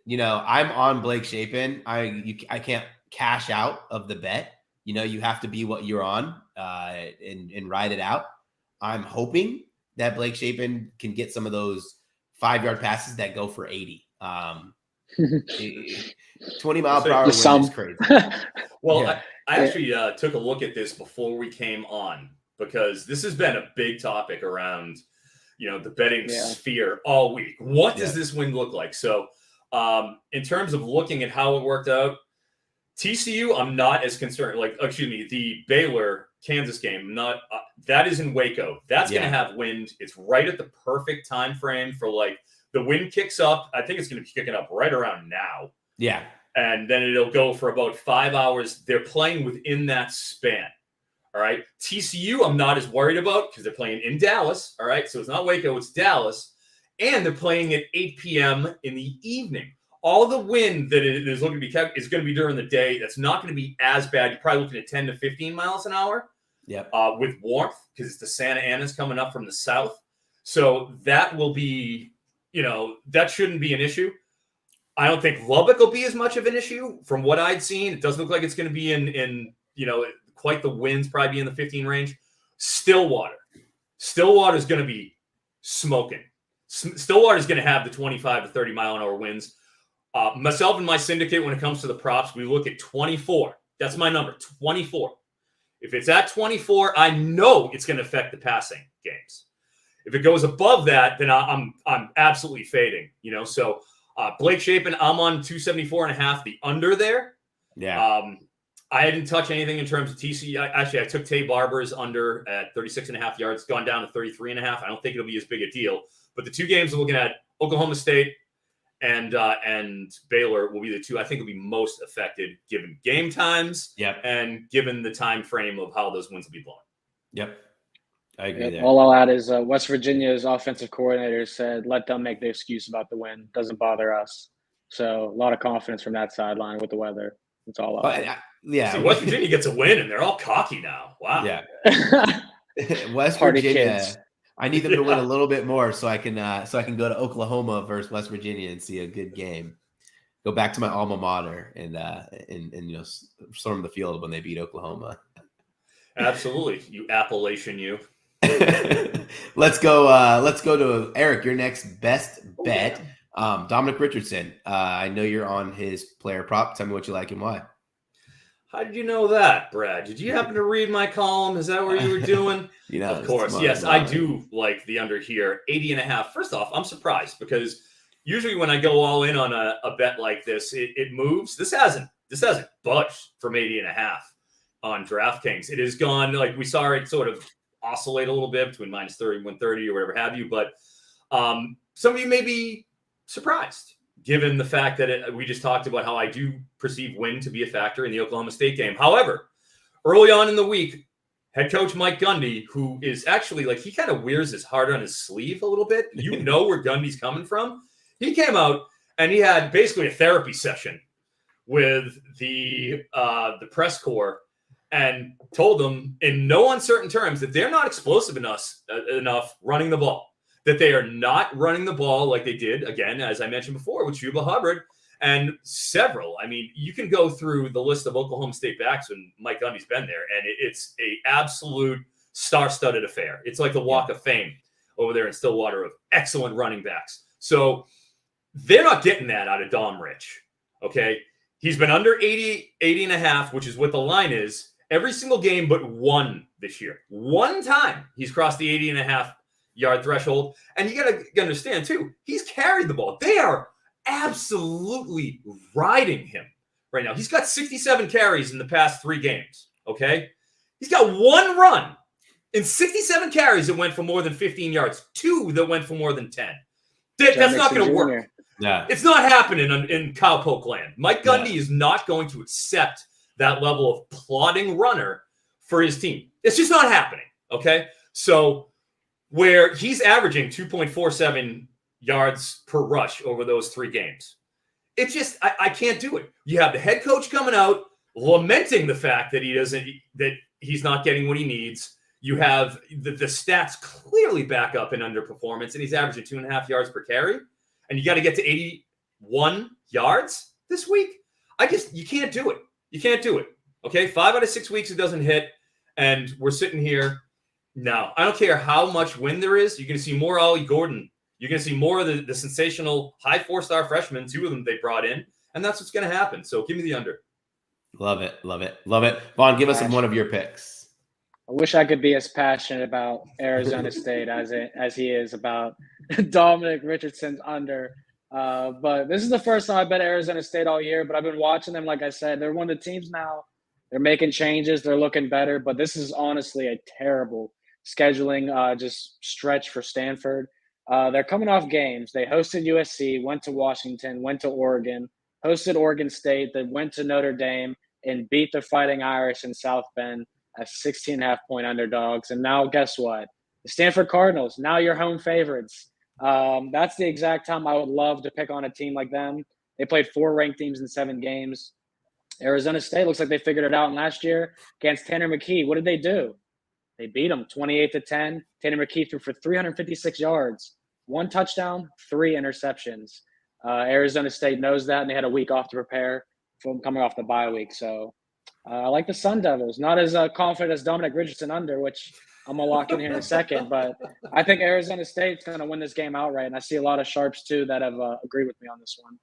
I'm on Blake Shapen. I can't cash out of the bet. You have to be what you're on and ride it out. I'm hoping that Blake Shapen can get some of those 5-yard passes that go for 80. 20-mile-per-hour wind is crazy. Well, I actually took a look at this before we came on, because this has been a big topic around, the betting sphere all week. What does this wind look like? So in terms of looking at how it worked out, TCU, I'm not as concerned. The Baylor Kansas game, that is in Waco. That's going to have wind. It's right at the perfect time frame for the wind kicks up. I think it's going to be kicking up right around now. Yeah. And then it'll go for about 5 hours. They're playing within that span. All right. TCU, I'm not as worried about because they're playing in Dallas. All right. So it's not Waco, it's Dallas. And they're playing at 8 p.m. in the evening. All the wind that is looking to be kept is going to be during the day. That's not going to be as bad. You're probably looking at 10 to 15 miles an hour. Yep. With warmth, because it's the Santa Ana's coming up from the south. So that will be, that shouldn't be an issue. I don't think Lubbock will be as much of an issue from what I'd seen. It doesn't look like it's going to be in quite the winds, probably be in the 15 range. Stillwater is going to be smoking. Stillwater is going to have the 25 to 30 mile an hour winds. Myself and my syndicate, when it comes to the props, we look at 24. That's my number, 24. If it's at 24, I know it's going to affect the passing games. If it goes above that, then I'm absolutely fading. So Blake Shapen, I'm on 274.5, the under there. Yeah. I didn't touch anything in terms of TC. I took Tay Barber's under at 36.5 yards, gone down to 33.5. I don't think it'll be as big a deal. But the 2 games I'm looking at, Oklahoma State and Baylor will be the 2 I think will be most affected given game times and given the time frame of how those winds will be blowing. Yep. I agree there. All I'll add is West Virginia's offensive coordinator said, let them make the excuse about the wind. Doesn't bother us. So a lot of confidence from that sideline with the weather. That's all I'll add. See, West Virginia gets a win, and they're all cocky now. Wow. Yeah. West Virginia. I need them to win a little bit more so I can go to Oklahoma versus West Virginia and see a good game. Go back to my alma mater and storm the field when they beat Oklahoma. Absolutely, you Appalachian, you. Let's go to Eric. Your next best bet, Dominic Richardson. I know you're on his player prop. Tell me what you like and why. How did you know that, Brad? Did you happen to read my column? Is that what you were doing? Of course. Yes, I do like the under here, 80.5. First off, I'm surprised because usually when I go all in on a bet like this, it moves. This hasn't budged from 80.5 on DraftKings. It has gone, we saw it sort of oscillate a little bit between -30 and 130 or whatever have you. But some of you may be surprised, given the fact that we just talked about how I do perceive wind to be a factor in the Oklahoma State game. However, early on in the week, head coach Mike Gundy, who is actually he kind of wears his heart on his sleeve a little bit. You know where Gundy's coming from. He came out and he had basically a therapy session with the press corps and told them in no uncertain terms that they're not explosive enough running the ball. That they are not running the ball like they did, again, as I mentioned before, with Chuba Hubbard and several. I mean, you can go through the list of Oklahoma State backs when Mike Gundy's been there, and it's a absolute star-studded affair. It's like the Walk of Fame over there in Stillwater of excellent running backs. So they're not getting that out of Dom Rich. Okay. He's been under 80.5, which is what the line is, every single game but one this year. One time he's crossed the 80.5 yard threshold. And you got to understand, too, he's carried the ball. They are absolutely riding him right now. He's got 67 carries in the past 3 games. Okay. He's got 1 run in 67 carries that went for more than 15 yards, 2 that went for more than 10. That's not going to work. Yeah. It's not happening in cowpoke land. Mike Gundy is not going to accept that level of plodding runner for his team. It's just not happening, okay? So where he's averaging 2.47 yards per rush over those 3 games, it's just I can't do it. You have the head coach coming out lamenting the fact that he's not getting what he needs. You have the stats clearly back up in underperformance, and he's averaging 2.5 yards per carry. And you got to get to 81 yards this week. You can't do it. You can't do it. Okay. 5 out of 6 weeks, it doesn't hit. And we're sitting here. No, I don't care how much win there is. You're going to see more Ollie Gordon. You're going to see more of the sensational high 4-star freshmen, 2 of them they brought in. And that's what's going to happen. So give me the under. Love it. Love it. Love it. Vaughn, give us one of your picks. I wish I could be as passionate about Arizona State as he is about Dominic Richardson's under. But this is the first time I bet Arizona State all year, but I've been watching them. Like I said, they're one of the teams now. They're making changes. They're looking better, but this is honestly a terrible scheduling just stretch for Stanford. They're coming off games. They hosted USC, went to Washington, went to Oregon, hosted Oregon State, then went to Notre Dame and beat the Fighting Irish in South Bend as 16.5-point underdogs. And now guess what? The Stanford Cardinals, now your home favorites. That's the exact time I would love to pick on a team like them. They played 4 ranked teams in 7 games. Arizona State looks like they figured it out. And last year against Tanner McKee, what did they do? They beat them 28-10. Tanner McKee threw for 356 yards, 1 touchdown, 3 interceptions. Arizona State knows that, and they had a week off to prepare from coming off the bye week. So I like the Sun Devils. Not as confident as Dominic Richardson under, which I'm going to lock in here in a second. But I think Arizona State's going to win this game outright. And I see a lot of sharps, too, that have agreed with me on this one.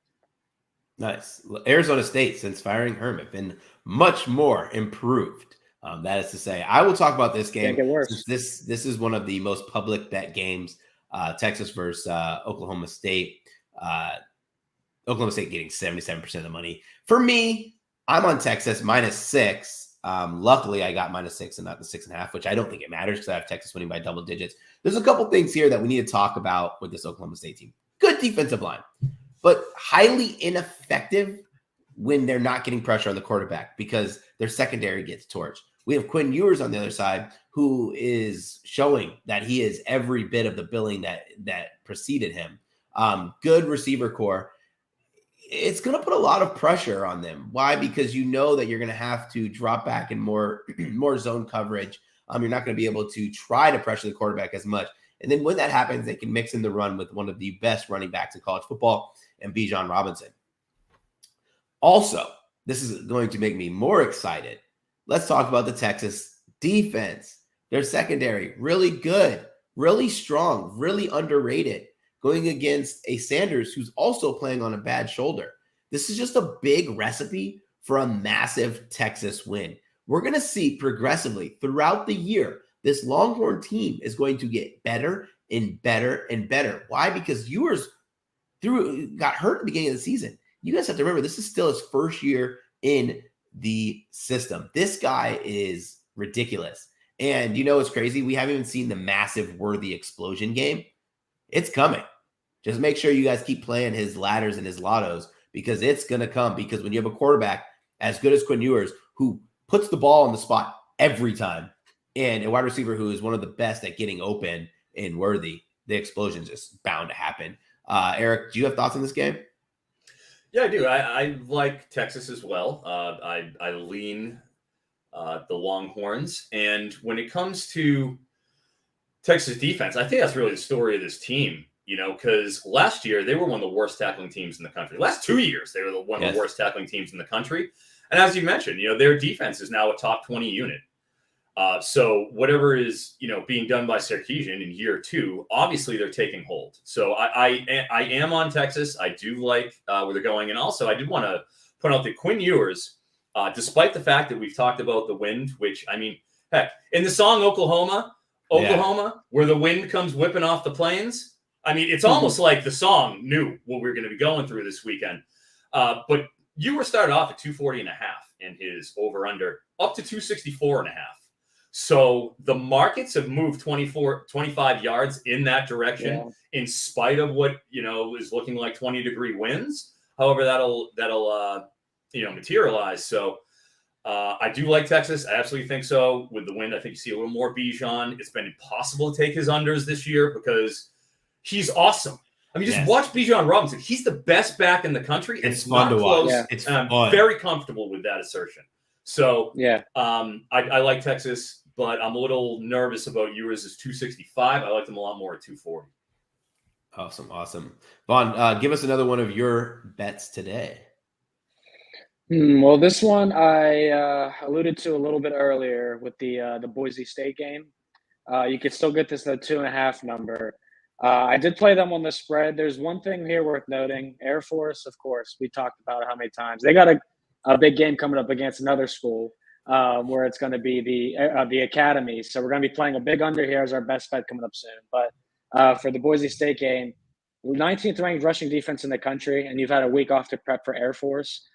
Nice. Arizona State, since firing Herm, have been much more improved. That is to say, I will talk about this game. Since this is one of the most public bet games, Texas versus Oklahoma State. Oklahoma State getting 77% of the money. For me, I'm on Texas -6. Luckily, I got -6 and not the 6.5, which I don't think it matters because I have Texas winning by double digits. There's a couple things here that we need to talk about with this Oklahoma State team. Good defensive line, but highly ineffective when they're not getting pressure on the quarterback because their secondary gets torched. We have Quinn Ewers on the other side who is showing that he is every bit of the billing that preceded him. Good receiver core. It's going to put a lot of pressure on them. Why? Because you know that you're going to have to drop back in more zone coverage. You're not going to be able to try to pressure the quarterback as much. And then when that happens, they can mix in the run with one of the best running backs in college football and Bijan Robinson. Also, this is going to make me more excited. Let's talk about the Texas defense. Their secondary, really good, really strong, really underrated, going against a Sanders who's also playing on a bad shoulder. This is just a big recipe for a massive Texas win. We're going to see progressively throughout the year, this Longhorn team is going to get better and better and better. Why? Because Ewers got hurt at the beginning of the season. You guys have to remember, this is still his first year in the system. This guy is ridiculous. And you know what's crazy? We haven't even seen the massive Worthy explosion game. It's coming. Just make sure you guys keep playing his ladders and his lottos because it's going to come. Because when you have a quarterback as good as Quinn Ewers who puts the ball on the spot every time and a wide receiver who is one of the best at getting open in Worthy, the explosion's just bound to happen. Eric, do you have thoughts on this game? Yeah, I do. I like Texas as well. I lean the Longhorns. And when it comes to Texas defense, I think that's really the story of this team, you know, because last year they were one of the worst tackling teams in the country. Last 2 years, they were one of the worst tackling teams in the country. And as you mentioned, you know, their defense is now a top 20 unit. So whatever is, being done by Sarkisian in year 2, obviously they're taking hold. So I am on Texas. I do like where they're going. And also I did want to point out that Quinn Ewers, despite the fact that we've talked about the wind, which, I mean, heck, in the song Oklahoma, where the wind comes whipping off the plains, I mean, it's almost like the song knew what we were going to be going through this weekend. But Ewers started off at 240.5 in his over-under, up to 264.5. So the markets have moved 25 yards in that direction, in spite of what, is looking like 20-degree winds. However, that'll materialize. So I do like Texas. I absolutely think so. With the wind, I think you see a little more Bijan. It's been impossible to take his unders this year because he's awesome. I mean, just watch Bijan Robinson. He's the best back in the country. It's fun to watch. Yeah. It's fun. I'm very comfortable with that assertion. So I like Texas, but I'm a little nervous about Ewers' 265. I like them a lot more at 240. Awesome. Vaughn, give us another one of your bets today. Well, this one I alluded to a little bit earlier with the Boise State game. You could still get this at 2.5 number. I did play them on the spread. There's one thing here worth noting. Air Force, of course, we talked about how many times. They got a big game coming up against another school where it's going to be the Academy. So we're going to be playing a big under here as our best bet coming up soon. But for the Boise State game, 19th ranked rushing defense in the country, and you've had a week off to prep for Air Force.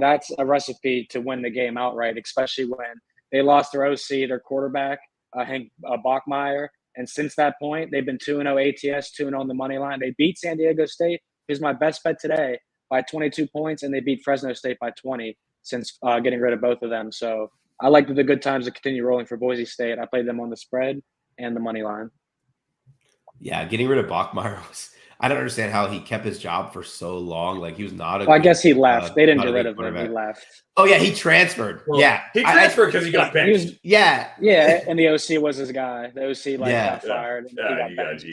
That's a recipe to win the game outright, especially when they lost their OC, their quarterback, Hank Bachmeier. And since that point, they've been 2-0 ATS, 2-0 on the money line. They beat San Diego State, who's my best bet today, by 22 points, and they beat Fresno State by 20 since getting rid of both of them. So I like the good times to continue rolling for Boise State. I played them on the spread and the money line. Yeah, getting rid of Bachmeier I don't understand how he kept his job for so long. Like, he was not a I guess he left. They didn't get rid of him. He left. Oh, yeah, he transferred. Well, he transferred because he got benched. Yeah, and the OC was his guy. The OC got fired. And he got benched.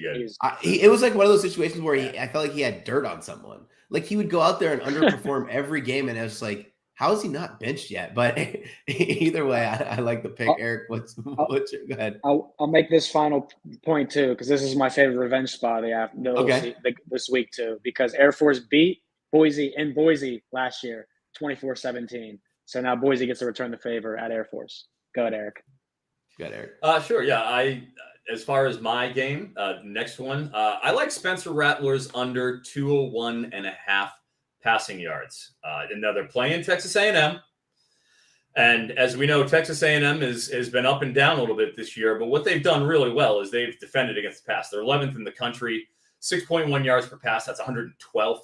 It was like one of those situations where I felt like he had dirt on someone. Like, he would go out there and underperform every game, and I was like, how is he not benched yet? But either way, I like the pick. Eric, go ahead. I'll make this final point too, because this is my favorite revenge spot this week too, because Air Force beat Boise in Boise last year, 24-17. So now Boise gets to return the favor at Air Force. Go ahead, Eric. Sure. Yeah. As far as my game, next one, I like Spencer Rattler's under 201.5 passing yards. And now they're playing Texas A&M. And as we know, Texas A&M has been up and down a little bit this year. But what they've done really well is they've defended against the pass. They're 11th in the country, 6.1 yards per pass. That's 112th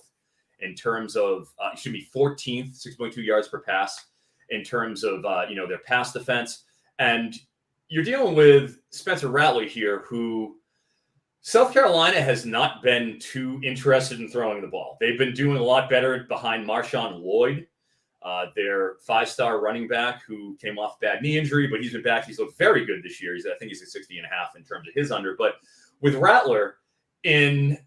in terms of, 14th, 6.2 yards per pass in terms of, their pass defense. And you're dealing with Spencer Rattler here, who South Carolina has not been too interested in throwing the ball. They've been doing a lot better behind Marshawn Lloyd, their 5-star running back who came off a bad knee injury, but he's been back. He's looked very good this year. I think he's at 60.5 in terms of his under. But with Rattler, in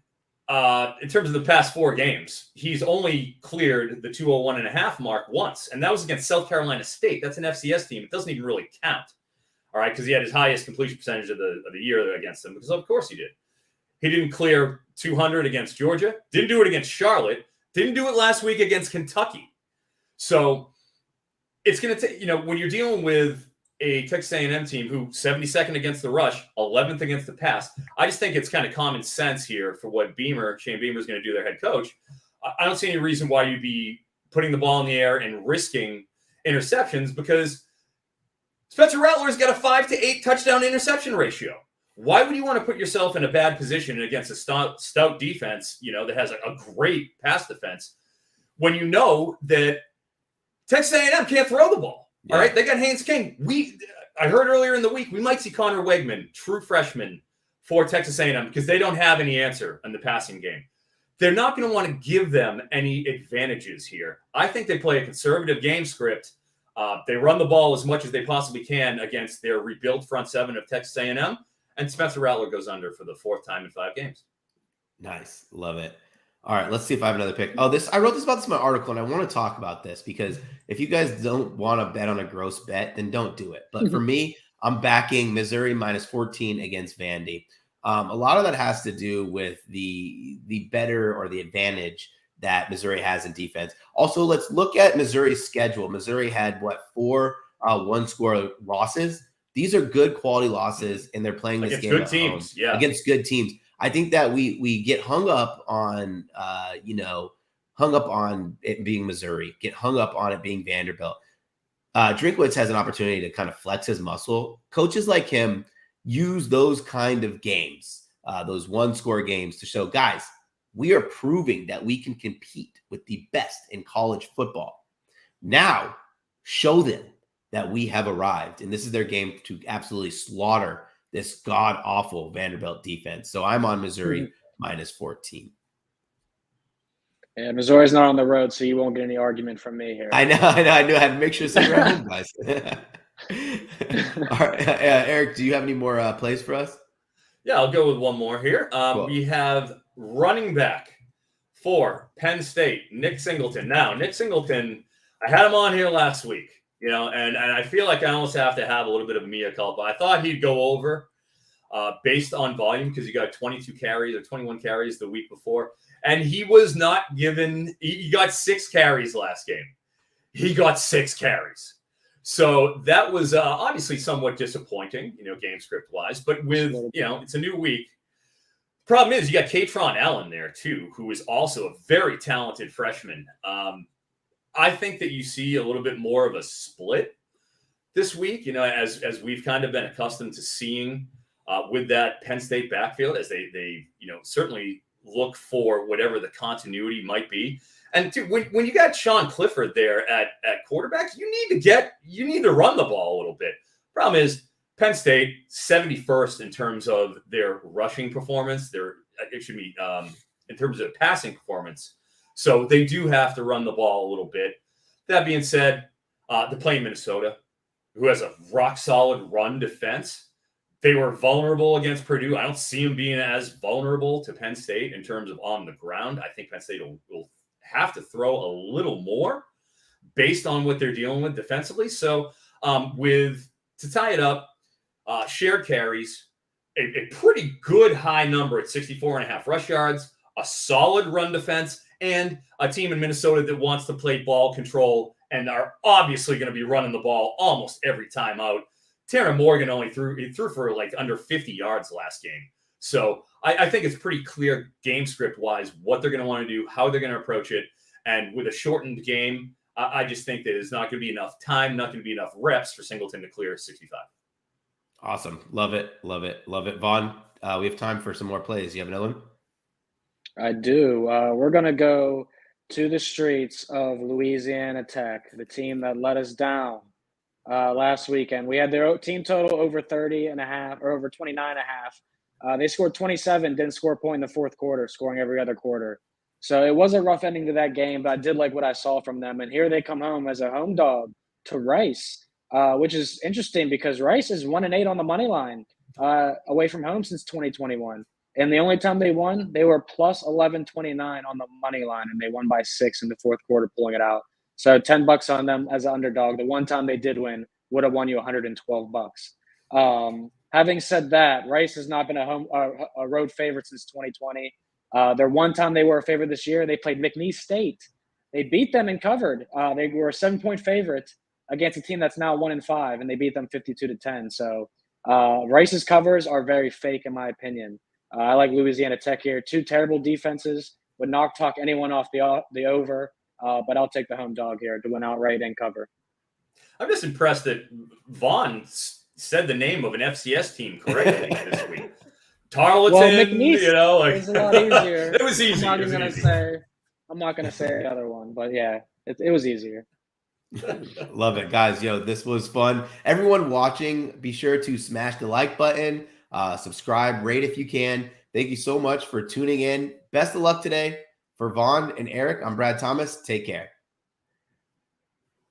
terms of the past 4 games, he's only cleared the 201.5 mark once, and that was against South Carolina State. That's an FCS team. It doesn't even really count, all right, because he had his highest completion percentage of the year against them, because of course he did. He didn't clear 200 against Georgia, didn't do it against Charlotte, didn't do it last week against Kentucky. So it's going to take, when you're dealing with a Texas A&M team who 72nd against the rush, 11th against the pass, I just think it's kind of common sense here for what Shane Beamer is going to do, their head coach. I don't see any reason why you'd be putting the ball in the air and risking interceptions, because Spencer Rattler's got a 5 to 8 touchdown interception ratio. Why would you want to put yourself in a bad position against a stout defense, that has a great pass defense, when you know that Texas A&M can't throw the ball? Yeah. All right, they got Haynes King. I heard earlier in the week we might see Connor Wegman, true freshman, for Texas A&M, because they don't have any answer in the passing game. They're not going to want to give them any advantages here. I think they play a conservative game script. They run the ball as much as they possibly can against their rebuilt front seven of Texas A&M. And Spencer Rattler goes under for the 4th time in 5 games. Nice. Love it. All right, let's see if I have another pick. I wrote this about this in my article, and I want to talk about this because if you guys don't want to bet on a gross bet, then don't do it. But for me, I'm backing Missouri minus 14 against Vandy. A lot of that has to do with the better or the advantage that Missouri has in defense. Also, let's look at Missouri's schedule. Missouri had, 4 one-score losses. These are good quality losses, and they're playing this against game good teams. Yeah, against good teams. I think that we get hung up on, hung up on it being Missouri, get hung up on it being Vanderbilt. Drinkwitz has an opportunity to kind of flex his muscle. Coaches like him use those kind of games, those one-score games, to show, guys, we are proving that we can compete with the best in college football. Now, show them that we have arrived. And this is their game to absolutely slaughter this god-awful Vanderbilt defense. So I'm on Missouri minus 14. Yeah, Missouri's not on the road, so you won't get any argument from me here. I know. I knew I had to make sure to say right home, guys. All right, Eric, do you have any more plays for us? Yeah, I'll go with one more here. Cool. We have running back for Penn State, Nick Singleton. Now, Nick Singleton, I had him on here last week, and I feel like I almost have to have a little bit of a mea culpa. I thought he'd go over based on volume because he got 22 carries or 21 carries the week before. And he was not given – he got 6 carries last game. He got 6 carries. So that was obviously somewhat disappointing, game script-wise. But with, it's a new week. Problem is you got Katron Allen there too, who is also a very talented freshman. I think that you see a little bit more of a split this week, as we've kind of been accustomed to seeing with that Penn State backfield as they certainly look for whatever the continuity might be. And when you got Sean Clifford there at quarterback, you need to run the ball a little bit. Problem is Penn State 71st in terms of their rushing performance. In terms of passing performance. So they do have to run the ball a little bit. That being said, they're playing Minnesota, who has a rock solid run defense. They were vulnerable against Purdue. I don't see them being as vulnerable to Penn State in terms of on the ground. I think Penn State will have to throw a little more based on what they're dealing with defensively. So to tie it up, shared carries, a pretty good high number at 64.5 rush yards, a solid run defense, and a team in Minnesota that wants to play ball control and are obviously going to be running the ball almost every time out. Taron Morgan only threw for like under 50 yards last game. So I think it's pretty clear game script wise what they're going to want to do, how they're going to approach it. And with a shortened game, I just think that there's not going to be enough time, not going to be enough reps for Singleton to clear 65. Awesome. Love it. Love it. Love it. Vaughn, we have time for some more plays. You have another one? I do. We're going to go to the streets of Louisiana Tech, the team that let us down last weekend. We had their team total over 30.5 or over 29.5. They scored 27, didn't score a point in the fourth quarter, scoring every other quarter. So it was a rough ending to that game, but I did like what I saw from them. And here they come home as a home dog to Rice, which is interesting because Rice is 1-8 on the money line away from home since 2021. And the only time they won, they were plus 11.29 on the money line, and they won by 6 in the fourth quarter, pulling it out. So $10 on them as an underdog. The one time they did win would have won you $112. Having said that, Rice has not been a road favorite since 2020. Their one time they were a favorite this year, they played McNeese State. They beat them and covered. They were a 7-point favorite against a team that's now 1-5, and they beat them 52-10. So Rice's covers are very fake, in my opinion. I like Louisiana Tech here. 2 terrible defenses would not talk anyone off the over, but I'll take the home dog here to win outright and cover. I'm just impressed that Vaughn said the name of an FCS team correctly this week. Tarleton, well, McNeese, it was a lot easier. It was easy. I'm not gonna say the other one, but yeah, it was easier. Love it, guys. This was fun. Everyone watching, be sure to smash the like button, subscribe, rate if you can. Thank you so much for tuning in. Best of luck today. For Vaughn and Eric, I'm Brad Thomas. Take care.